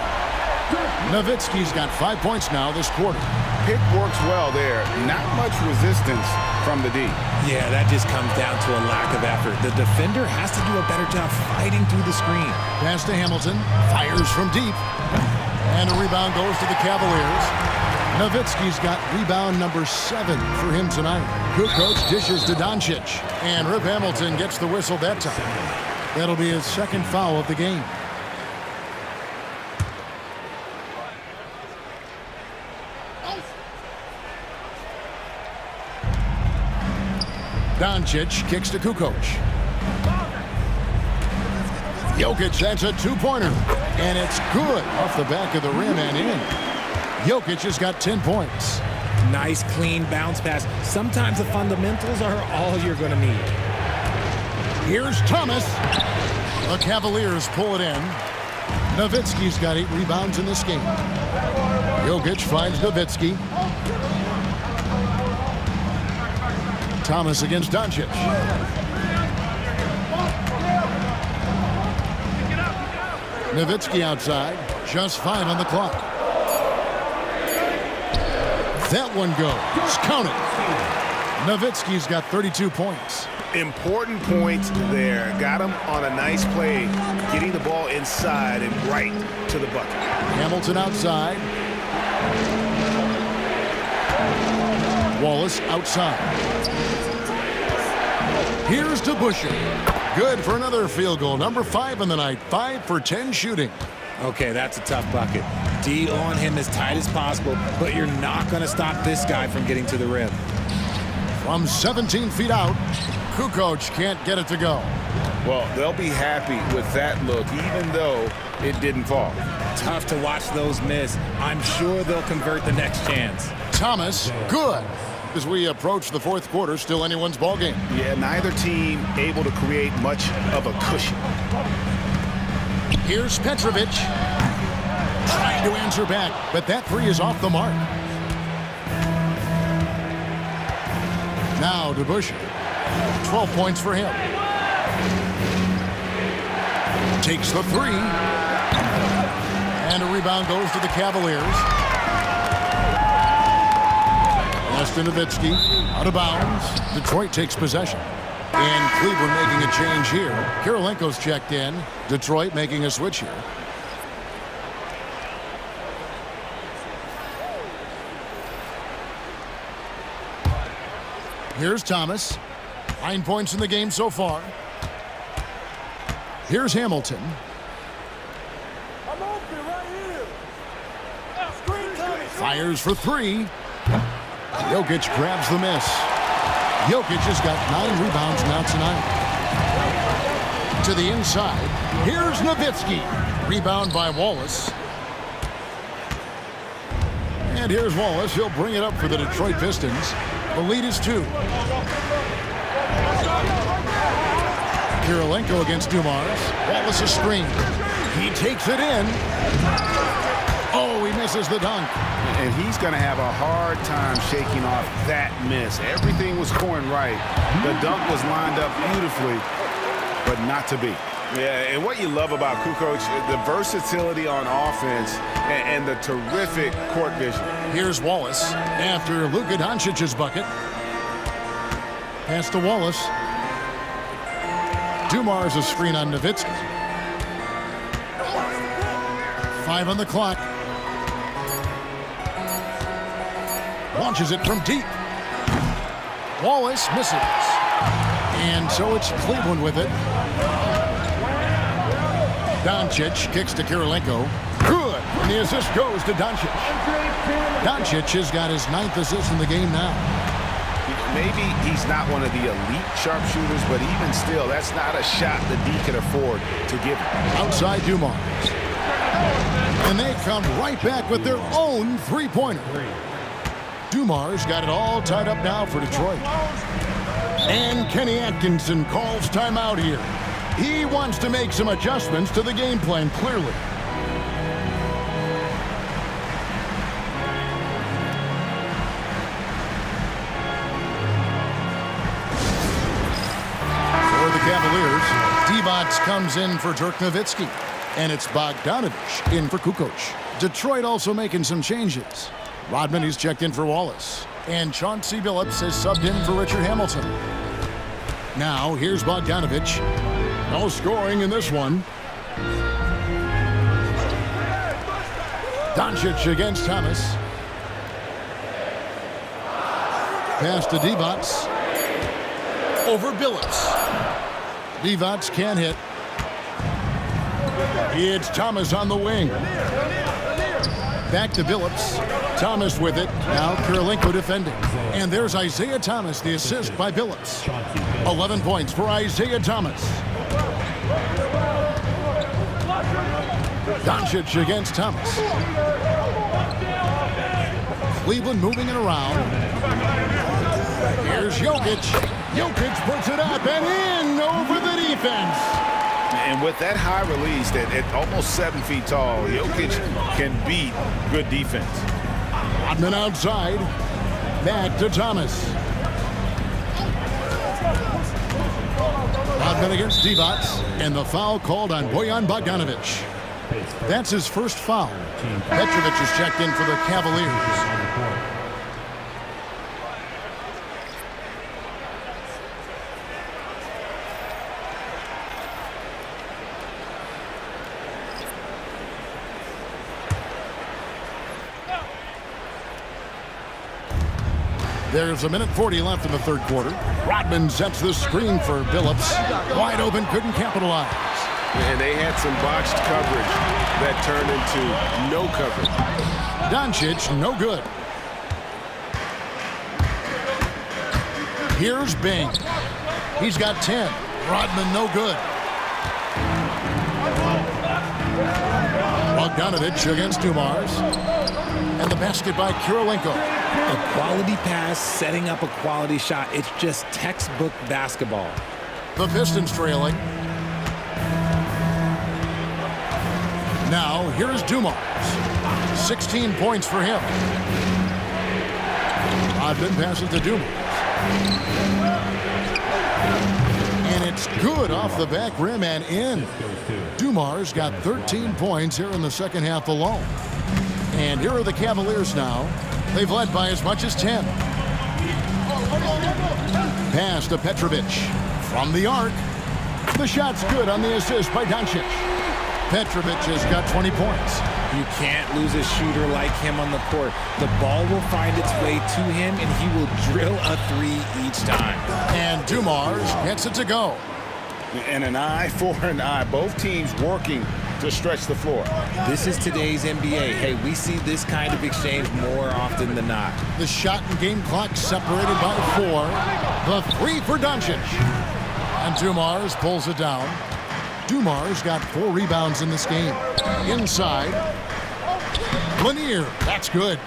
Nowitzki's got 5 points now this quarter. Pick works well there. Not much resistance from the D. Yeah, that just comes down to a lack of effort. The defender has to do a better job fighting through the screen. Pass to Hamilton. Fires from deep. And a rebound goes to the Cavaliers. Nowitzki's got rebound number 7 for him tonight. Kukoc dishes to Doncic. And Rip Hamilton gets the whistle that time. That'll be his 2nd foul of the game. Doncic kicks to Kukoc. Jokic, that's a 2-pointer. And it's good off the back of the rim and in. Jokic has got 10 points. Nice, clean bounce pass. Sometimes the fundamentals are all you're going to need. Here's Thomas. The Cavaliers pull it in. Nowitzki's got 8 rebounds in this game. Jokic finds Nowitzki. Thomas against Doncic. Nowitzki outside. Just 5 on the clock. That one goes. Count it. Nowitzki's got 32 points. Important points there. Got him on a nice play, getting the ball inside and right to the bucket. Hamilton outside. Wallace outside. Here's DeBusschere. Good for another field goal. Number 5 in the night. 5 for 10 shooting. Okay, that's a tough bucket. D on him as tight as possible, but you're not going to stop this guy from getting to the rim. From 17 feet out, Kukoc can't get it to go. Well, they'll be happy with that look, even though it didn't fall. Tough to watch those miss. I'm sure they'll convert the next chance. Thomas, good. As we approach the 4th quarter, still anyone's ball game. Yeah, neither team able to create much of a cushion. Here's Petrovic. Trying to answer back, but that 3 is off the mark. Now DeBusschere. 12 points for him. Takes the 3. And a rebound goes to the Cavaliers. Pass to Nowitzki. Out of bounds. Detroit takes possession. And Cleveland making a change here. Kirilenko's checked in. Detroit making a switch here. Here's Thomas. 9 points in the game so far. Here's Hamilton. I'm open right here. Fires for 3. Jokic grabs the miss. Jokic has got 9 rebounds now tonight. To the inside. Here's Nowitzki. Rebound by Wallace. And here's Wallace. He'll bring it up for the Detroit Pistons. The lead is 2. Kirilenko against Dumars. Wallace a screen. He takes it in. Oh, he misses the dunk. And he's going to have a hard time shaking off that miss. Everything was going right. The dunk was lined up beautifully, but not to be. Yeah, and what you love about Kukoc, the versatility on offense and the terrific court vision. Here's Wallace after Luka Doncic's bucket. Pass to Wallace. Dumars a screen on Nowitzki. 5 on the clock. Launches it from deep. Wallace misses. And so it's Cleveland with it. Doncic kicks to Kirilenko. Good. And the assist goes to Doncic. Doncic has got his 9th assist in the game now. Maybe he's not one of the elite sharpshooters, but even still, that's not a shot that D can afford to give him. Outside Dumars. And they come right back with their own three-pointer. Dumars got it all tied up now for Detroit. And Kenny Atkinson calls timeout here. He wants to make some adjustments to the game plan, clearly. For the Cavaliers, Divac comes in for Dirk Nowitzki. And it's Bogdanovich in for Kukoc. Detroit also making some changes. Rodman is checked in for Wallace. And Chauncey Billups is subbed in for Richard Hamilton. Now, here's Bogdanovich. No scoring in this one. Doncic against Thomas. Pass to Divac. Over Billups. Divac can't hit. It's Thomas on the wing. Back to Billups. Thomas with it. Now Kirilenko defending. And there's Isaiah Thomas, the assist by Billups. 11 points for Isaiah Thomas. Doncic against Thomas. Cleveland moving it around. Here's Jokic. Jokic puts it up and in over the defense. And with that high release at almost 7 feet tall, Jokic can beat good defense. Rodman outside. Back to Thomas. Rodman against Divac. And the foul called on Bojan Bogdanovich. That's his first foul. Petrovic is checked in for the Cavaliers. There's 1:40 left in the third quarter. Rodman sets the screen for Billups. Wide open, couldn't capitalize. And they had some botched coverage that turned into no coverage. Doncic, no good. Here's Bing. He's got 10. Rodman, no good. Bogdanovich against Dumars. And the basket by Kirilenko. A quality pass, setting up a quality shot. It's just textbook basketball. The Pistons trailing. Now, here is Dumars. 16 points for him. Rodman passes to Dumars. And it's good off the back rim and in. Dumars got 13 points here in the second half alone. And here are the Cavaliers now. They've led by as much as 10. Pass to Petrovic. From the arc. The shot's good on the assist by Doncic. Petrovic has got 20 points. You can't lose a shooter like him on the court. The ball will find its way to him, and he will drill a three each time. And Dumars gets it to go. And an eye for an eye. Both teams working to stretch the floor. This is today's NBA. Hey, we see this kind of exchange more often than not. The shot and game clock separated by 4. The three for Doncic. And Dumars pulls it down. Dumars got 4 rebounds in this game. Inside. Lanier, that's good.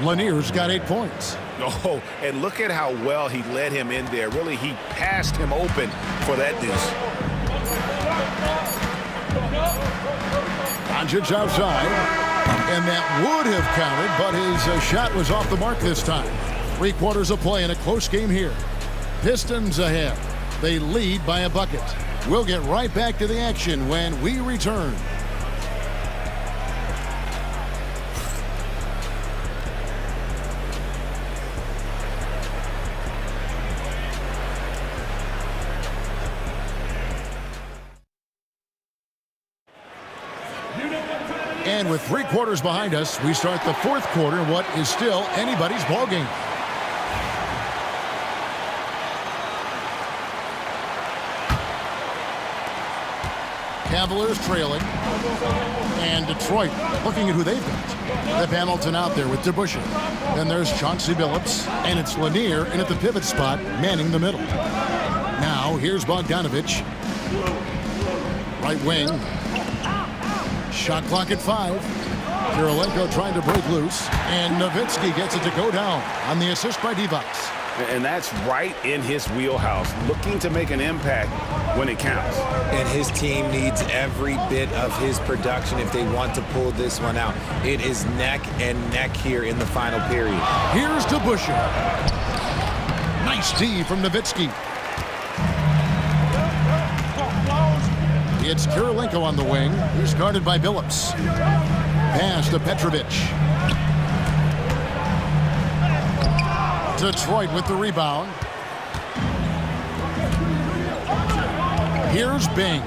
Lanier's got 8 points. Oh, and look at how well he led him in there. Really, he passed him open for that deuce. Doncic outside. And that would have counted, but his shot was off the mark this time. 3 quarters of play in a close game here. Pistons ahead. They lead by a bucket. We'll get right back to the action when we return. And with 3 quarters behind us, we start the 4th quarter in what is still anybody's ballgame. Cavaliers trailing. And Detroit looking at who they've got. They've Hamilton out there with DeBusschere. Then there's Chauncey Billups. And it's Lanier in at the pivot spot, manning the middle. Now, here's Bogdanovich. Right wing. Shot clock at 5. Kirilenko trying to break loose. And Nowitzki gets it to go down on the assist by Divac. And that's right in his wheelhouse, looking to make an impact when it counts. And his team needs every bit of his production if they want to pull this one out. It is neck and neck here in the final period. Here's DeBusschere. Nice D from Nowitzki. It's Kirilenko on the wing. He's guarded by Billups. Pass to Petrovic. Detroit with the rebound. Here's Bing.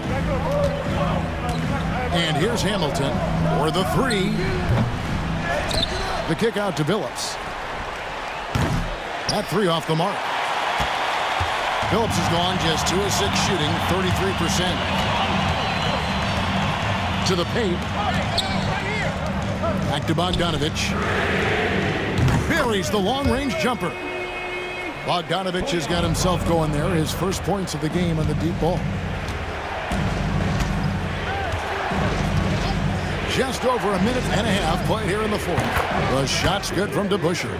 And here's Hamilton for the 3. The kick out to Billups. That 3 off the mark. Billups has gone just 2 of 6 shooting, 33%. To the paint. Back to Bogdanovich. Buries the long-range jumper. Bogdanovich has got himself going there. His first points of the game on the deep ball. Just over a minute and a half played here in the 4th. The shot's good from DeBusschere.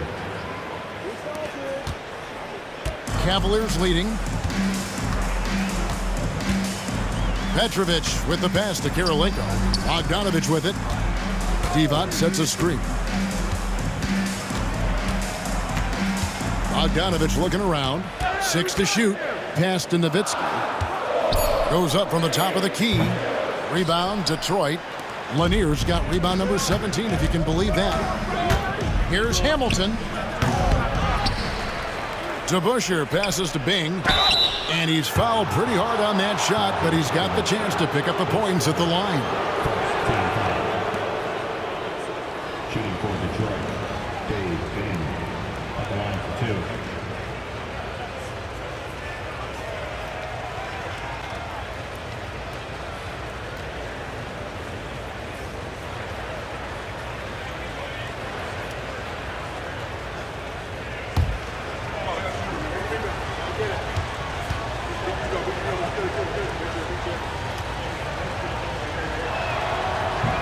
Cavaliers leading. Petrovic with the pass to Kirilenko. Bogdanovich with it. Divac sets a screen. Bogdanovich looking around. 6 to shoot. Pass to Nowitzki. Goes up from the top of the key. Rebound, Detroit. Lanier's got rebound number 17, if you can believe that. Here's Hamilton. DeBusschere passes to Bing. And he's fouled pretty hard on that shot, but he's got the chance to pick up the points at the line. Shooting for Detroit, Dave Bing at the line for 2.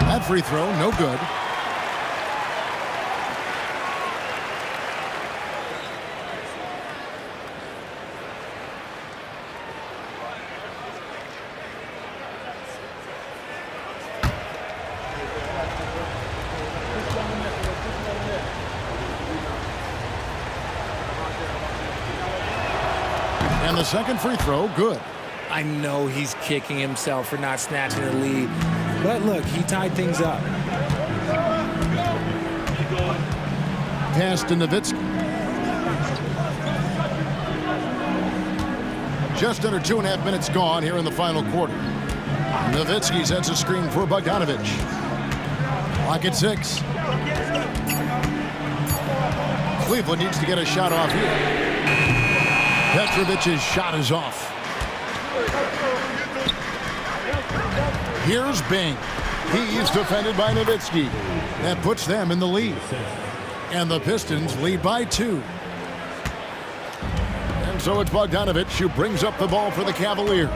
That free throw, no good. And the second free throw, good. I know he's kicking himself for not snatching the lead. But look, he tied things up. Pass to Nowitzki. Just under 2.5 minutes gone here in the final quarter. Nowitzki sets a screen for Bogdanovic. Lock at 6. Cleveland needs to get a shot off here. Petrovic's shot is off. Here's Bing. He's defended by Nowitzki. That puts them in the lead. And the Pistons lead by 2. And so it's Bogdanovic who brings up the ball for the Cavaliers.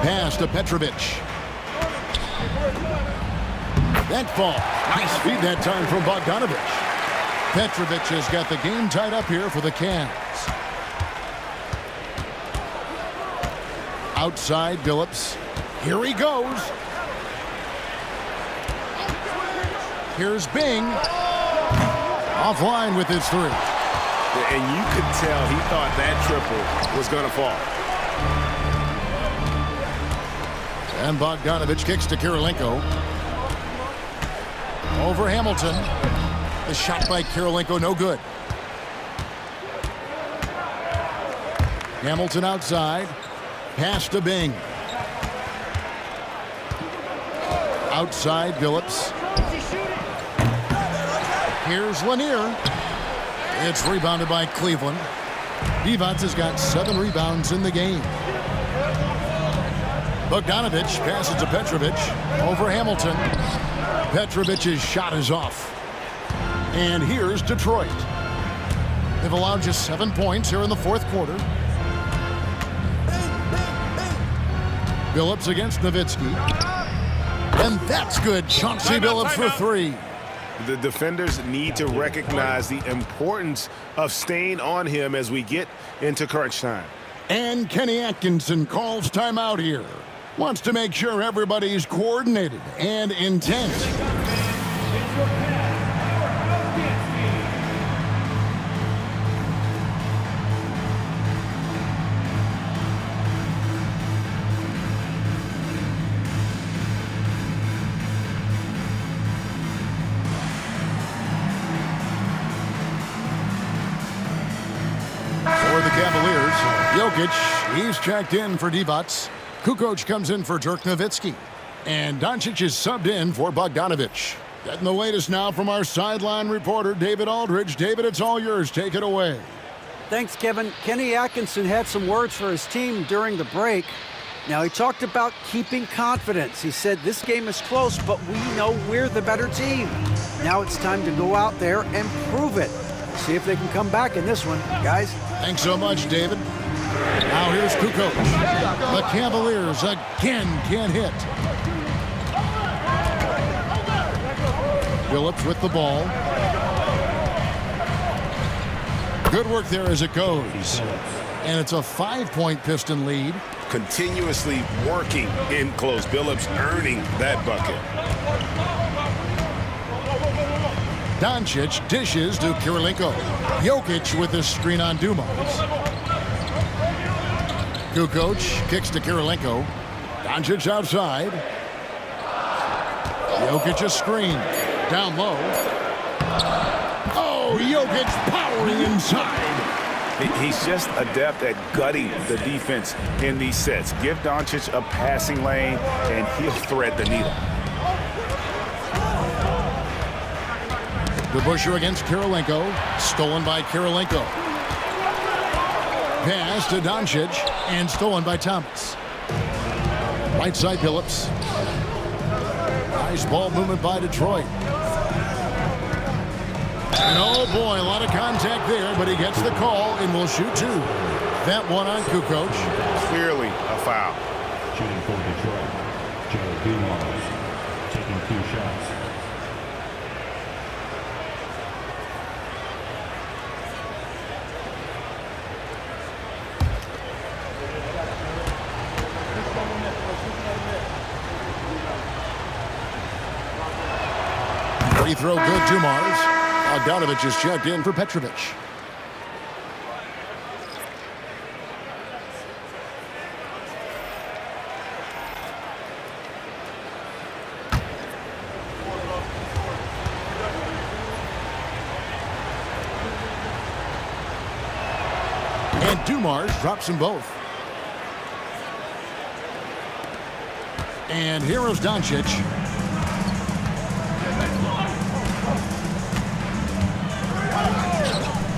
Pass to Petrovic. That fall. Nice feed that time from Bogdanovic. Petrovic has got the game tied up here for the Cavs. Outside Billups. Here he goes. Here's Bing. Offline with his 3. And you could tell he thought that triple was going to fall. And Bogdanovic kicks to Kirilenko. Over Hamilton. The shot by Kirilenko, no good. Hamilton outside. Pass to Bing. Outside Billups. Here's Lanier. It's rebounded by Cleveland. Divac has got 7 rebounds in the game. Bogdanovic passes to Petrovic. Over Hamilton. Petrovic's shot is off. And here's Detroit. They've allowed just 7 points here in the 4th quarter. Billups against Nowitzki. And that's good. Chauncey Billups for 3. The defenders need to recognize the importance of staying on him as we get into crunch time. And Kenny Atkinson calls timeout here. Wants to make sure everybody's coordinated and intent. For the Cavaliers, Jokic, he's checked in for Divac. Kukoc comes in for Dirk Nowitzki. And Doncic is subbed in for Bogdanovic. Getting the latest now from our sideline reporter, David Aldridge. David, it's all yours. Take it away. Thanks, Kevin. Kenny Atkinson had some words for his team during the break. Now, he talked about keeping confidence. He said, this game is close, but we know we're the better team. Now it's time to go out there and prove it. See if they can come back in this one, guys. Thanks so much, David. Now here's Kukoc. The Cavaliers again can't hit. Billups with the ball. Good work there as it goes. And it's a 5-point Piston lead. Continuously working in close. Billups earning that bucket. Doncic dishes to Kirilenko. Jokic with the screen on Dumas. Kukoc kicks to Kirilenko. Doncic outside. Jokic a screen. Down low. Oh, Jokic powering inside. He's just adept at gutting the defense in these sets. Give Doncic a passing lane, and he'll thread the needle. DeBusschere against Kirilenko. Stolen by Kirilenko. Pass to Doncic. And stolen by Thomas. Right side Billups. Nice ball movement by Detroit. And oh boy, a lot of contact there, but he gets the call and will shoot 2. That one on Kukoc. Clearly a foul. Shooting for Detroit, Joe Dumars, taking 2 shots. Free throw good, Dumars. Bogdanovic is checked in for Petrovic. And Dumars drops them both. And here is Doncic.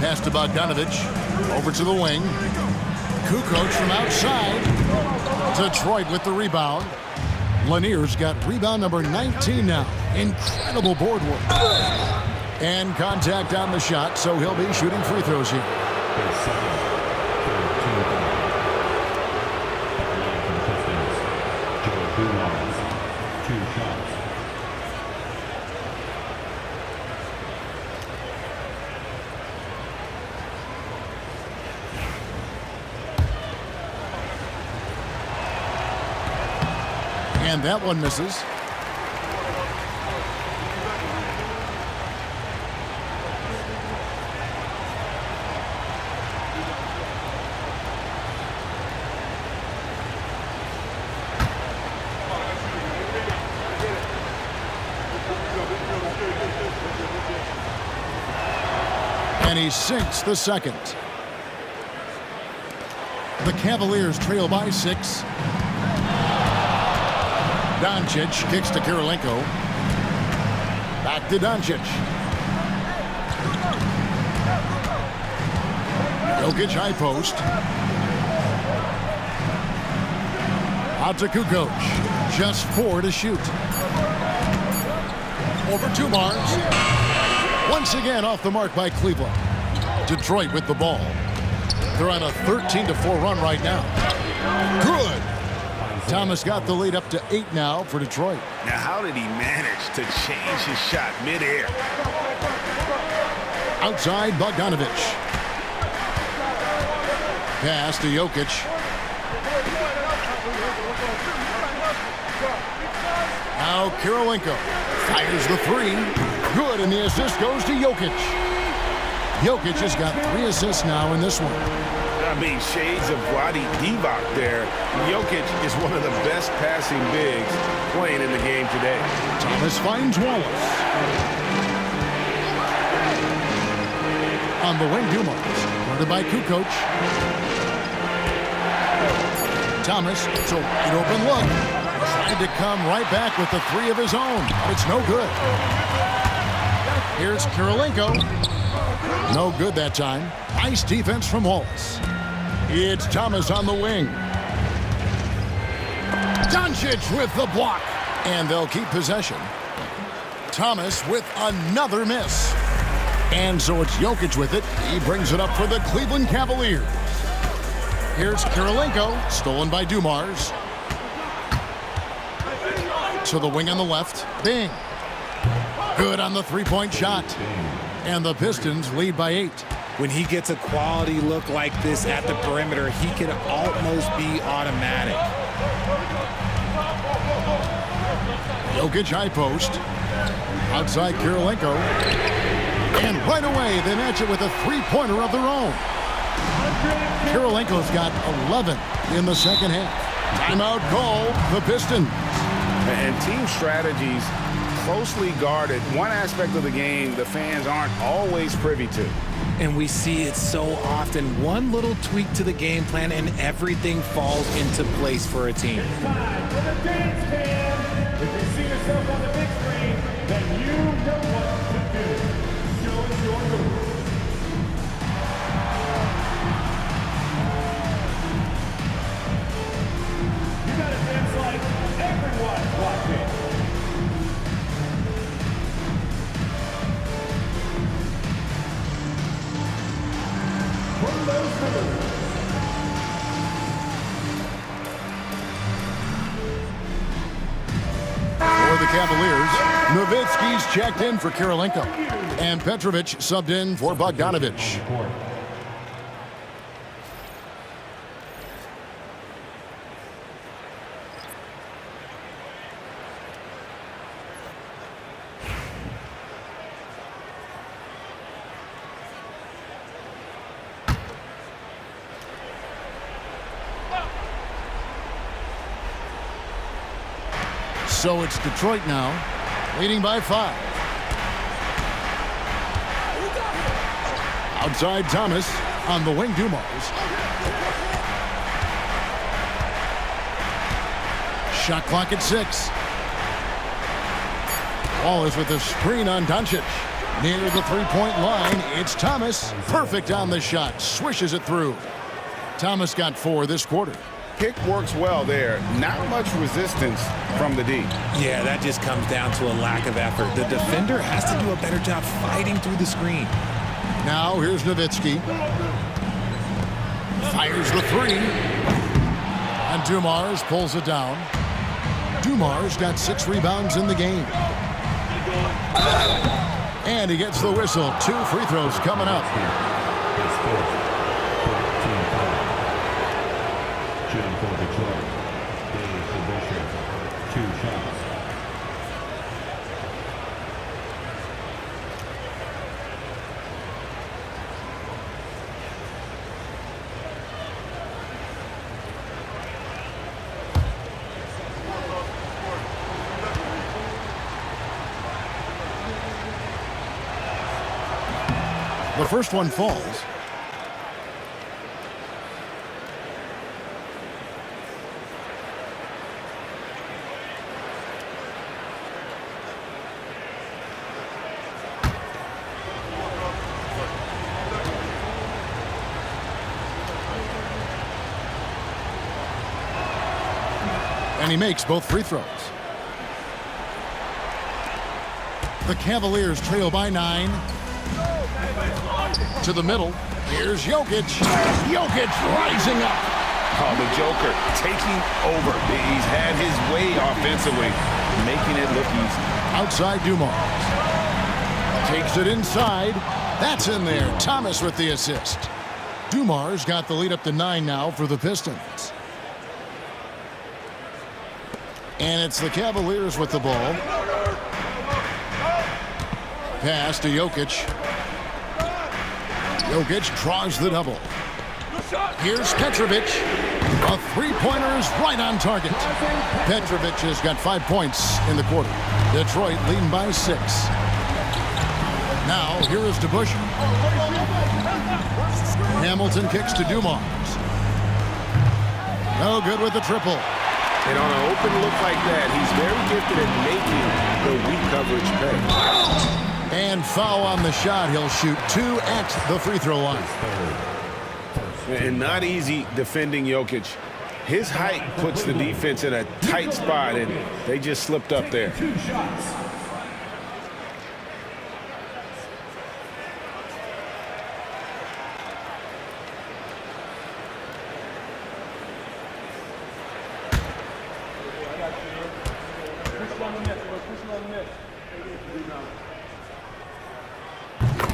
Pass to Bogdanovich. Over to the wing. Kukoc from outside. Detroit with the rebound. Lanier's got rebound number 19 now. Incredible board work. And contact on the shot, so he'll be shooting free throws here. And that one misses. And he sinks the second. The Cavaliers trail by 6. Doncic kicks to Kirilenko. Back to Doncic. Jokic high post. Out to Kukoc. Just 4 to shoot. Over to Barnes. Once again off the mark by Cleveland. Detroit with the ball. They're on a 13-4 run right now. Good. Thomas got the lead up to 8 now for Detroit. Now, how did he manage to change his shot midair? Outside Bogdanovich. Pass to Jokic. Now Kirilenko fires the 3. Good, and the assist goes to Jokic. Jokic has got 3 assists now in this one. I mean, shades of Vlade Divac there. Jokic is one of the best passing bigs playing in the game today. Thomas finds Wallace. On the wing, Dumars. Guarded by Kukoc. Thomas, so an open look. Tried to come right back with the 3 of his own. It's no good. Here's Kirilenko. No good that time. Nice defense from Wallace. It's Thomas on the wing. Doncic with the block. And they'll keep possession. Thomas with another miss. And so it's Jokic with it. He brings it up for the Cleveland Cavaliers. Here's Kirilenko, stolen by Dumars. To the wing on the left. Bing. Good on the 3-point shot. And the Pistons lead by 8. When he gets a quality look like this at the perimeter, he can almost be automatic. Jokic high post. Outside Kirilenko. And right away, they match it with a 3-pointer of their own. Kirilenko's got 11 in the second half. Timeout called the Pistons. And team strategies closely guarded. One aspect of the game the fans aren't always privy to. And we see it so often. One little tweak to the game plan and everything falls into place for a team. It's time for the dance cam. If you see yourself on the big screen, then you know what to do. Show us your moves. You gotta dance like everyone's watching. For the Cavaliers, Nowitzki's checked in for Kirilenko. And Petrovic subbed in for Bogdanovich. So it's Detroit now, leading by 5. Outside Thomas, on the wing Dumars. Shot clock at 6. Wallace with the screen on Doncic. Near the three-point line, it's Thomas. Perfect on the shot. Swishes it through. Thomas got 4 this quarter. Pick works well there. Not much resistance from the D. Yeah, that just comes down to a lack of effort. The defender has to do a better job fighting through the screen. Now here's Nowitzki. Fires the 3. And Dumars pulls it down. Dumars got 6 rebounds in the game. And he gets the whistle. 2 free throws coming up. The first one falls. And he makes both free throws. The Cavaliers trail by 9. To the middle. Here's Jokic. Jokic rising up. Oh, the Joker taking over. He's had his way offensively, making it look easy. Outside Dumars. Takes it inside. That's in there. Thomas with the assist. Dumars got the lead up to 9 now for the Pistons. And it's the Cavaliers with the ball. Pass to Jokic. Jokic draws the double. Here's Petrovic. A three-pointer is right on target. Petrovic has got 5 points in the quarter. Detroit leading by 6. Now, here is DeBush. Hamilton kicks to Dumars. No good with the triple. And on an open look like that, he's very gifted at making the weak coverage pay. And foul on the shot. He'll shoot 2 at the free throw line. And not easy defending Jokic. His height puts the defense in a tight spot, and they just slipped up there. 2 shots.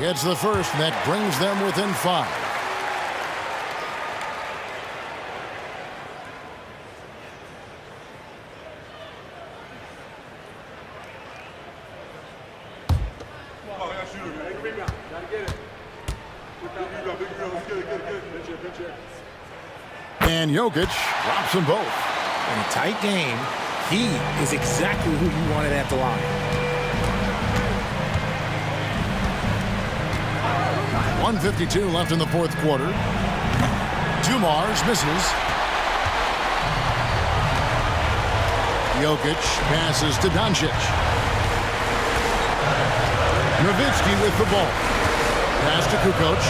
Gets the first, and that brings them within 5. And Jokic drops them both. In a tight game, he is exactly who you wanted at the line. 1:52 left in the fourth quarter. Dumars misses. Jokic passes to Doncic. Nowitzki with the ball. Pass to Kukoc.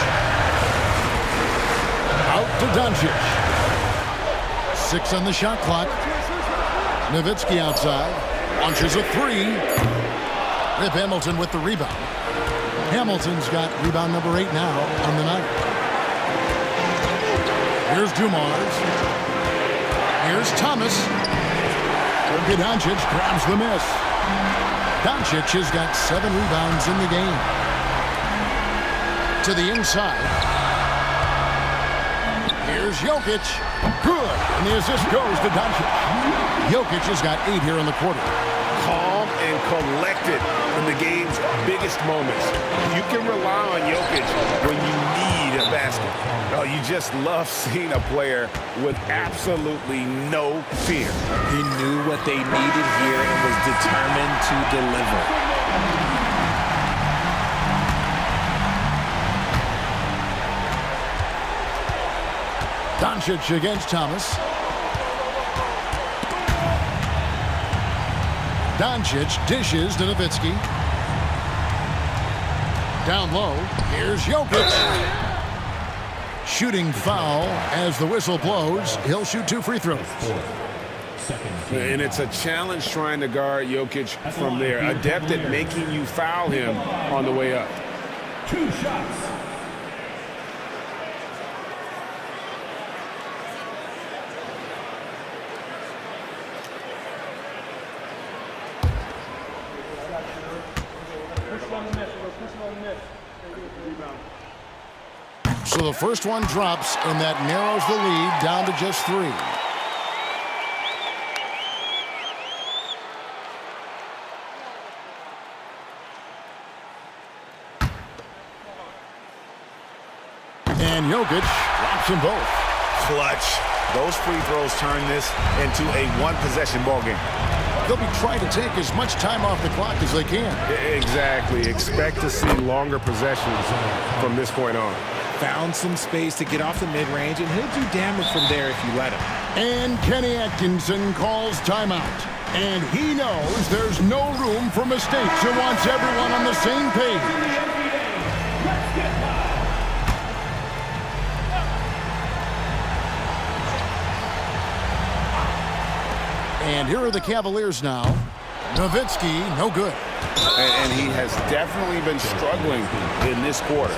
Out to Doncic. 6 on the shot clock. Nowitzki outside. Launches a 3. Rip Hamilton with the rebound. Hamilton's got rebound number 8 now on the night. Here's Dumars. Here's Thomas. Doncic grabs the miss. Doncic has got 7 rebounds in the game. To the inside. Here's Jokic. Good. And the assist goes to Doncic. Jokic has got 8 here in the quarter. Calm and collected in the game's biggest moments. You can rely on Jokic when you need a basket. Oh, you just love seeing a player with absolutely no fear. He knew what they needed here and was determined to deliver. Doncic against Thomas. Doncic dishes to Nowitzki. Down low, here's Jokic. Shooting foul as the whistle blows. He'll shoot 2 free throws. And it's a challenge trying to guard Jokic from there. Adept at making you foul him on the way up. 2 shots. So the first one drops, and that narrows the lead down to just 3. And Jokic drops them both. Clutch. Those free throws turn this into a one-possession ball game. They'll be trying to take as much time off the clock as they can. Exactly. Expect to see longer possessions from this point on. Found some space to get off the mid-range, and he'll do damage from there if you let him. And Kenny Atkinson calls timeout. And he knows there's no room for mistakes and wants everyone on the same page. And here are the Cavaliers now. Nowitzki, no good. And he has definitely been struggling in this quarter.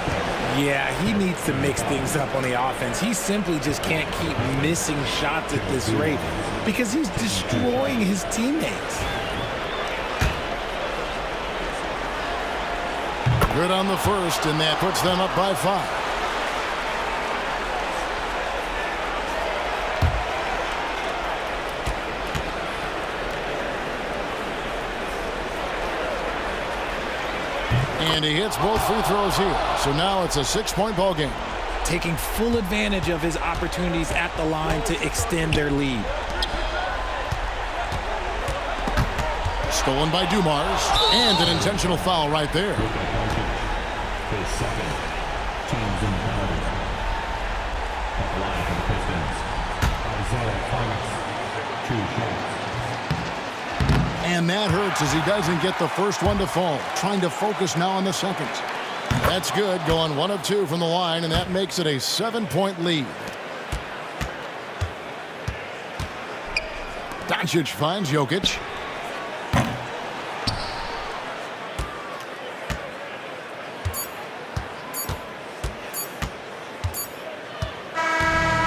Yeah, he needs to mix things up on the offense. He simply just can't keep missing shots at this rate because he's destroying his teammates. Good on the first, and that puts them up by 5. And he hits both free throws here. So now it's a 6-point ball game. Taking full advantage of his opportunities at the line to extend their lead. Stolen by Dumars. And an intentional foul right there. His second. Teams in penalty. At the line for the Pistons. Isaiah Thomas. 2 shots. And that hurts as he doesn't get the first one to fall. Trying to focus now on the second. That's good. Going 1 of 2 from the line, and that makes it a 7-point lead. Doncic finds Jokic.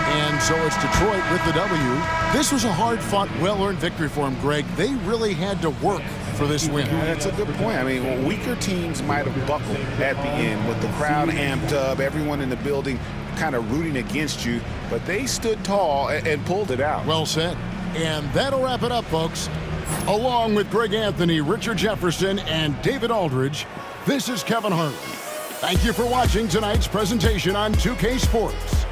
And so it's Detroit with the W. This was a hard-fought, well-earned victory for him, Greg. They really had to work for this win. That's a good point. I mean, weaker teams might have buckled at the end with the crowd amped up, everyone in the building kind of rooting against you, but they stood tall and pulled it out. Well said. And that'll wrap it up, folks. Along with Greg Anthony, Richard Jefferson, and David Aldridge, this is Kevin Harlan. Thank you for watching tonight's presentation on 2K Sports.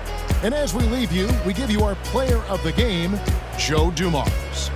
And as we leave you, we give you our player of the game, Joe Dumars.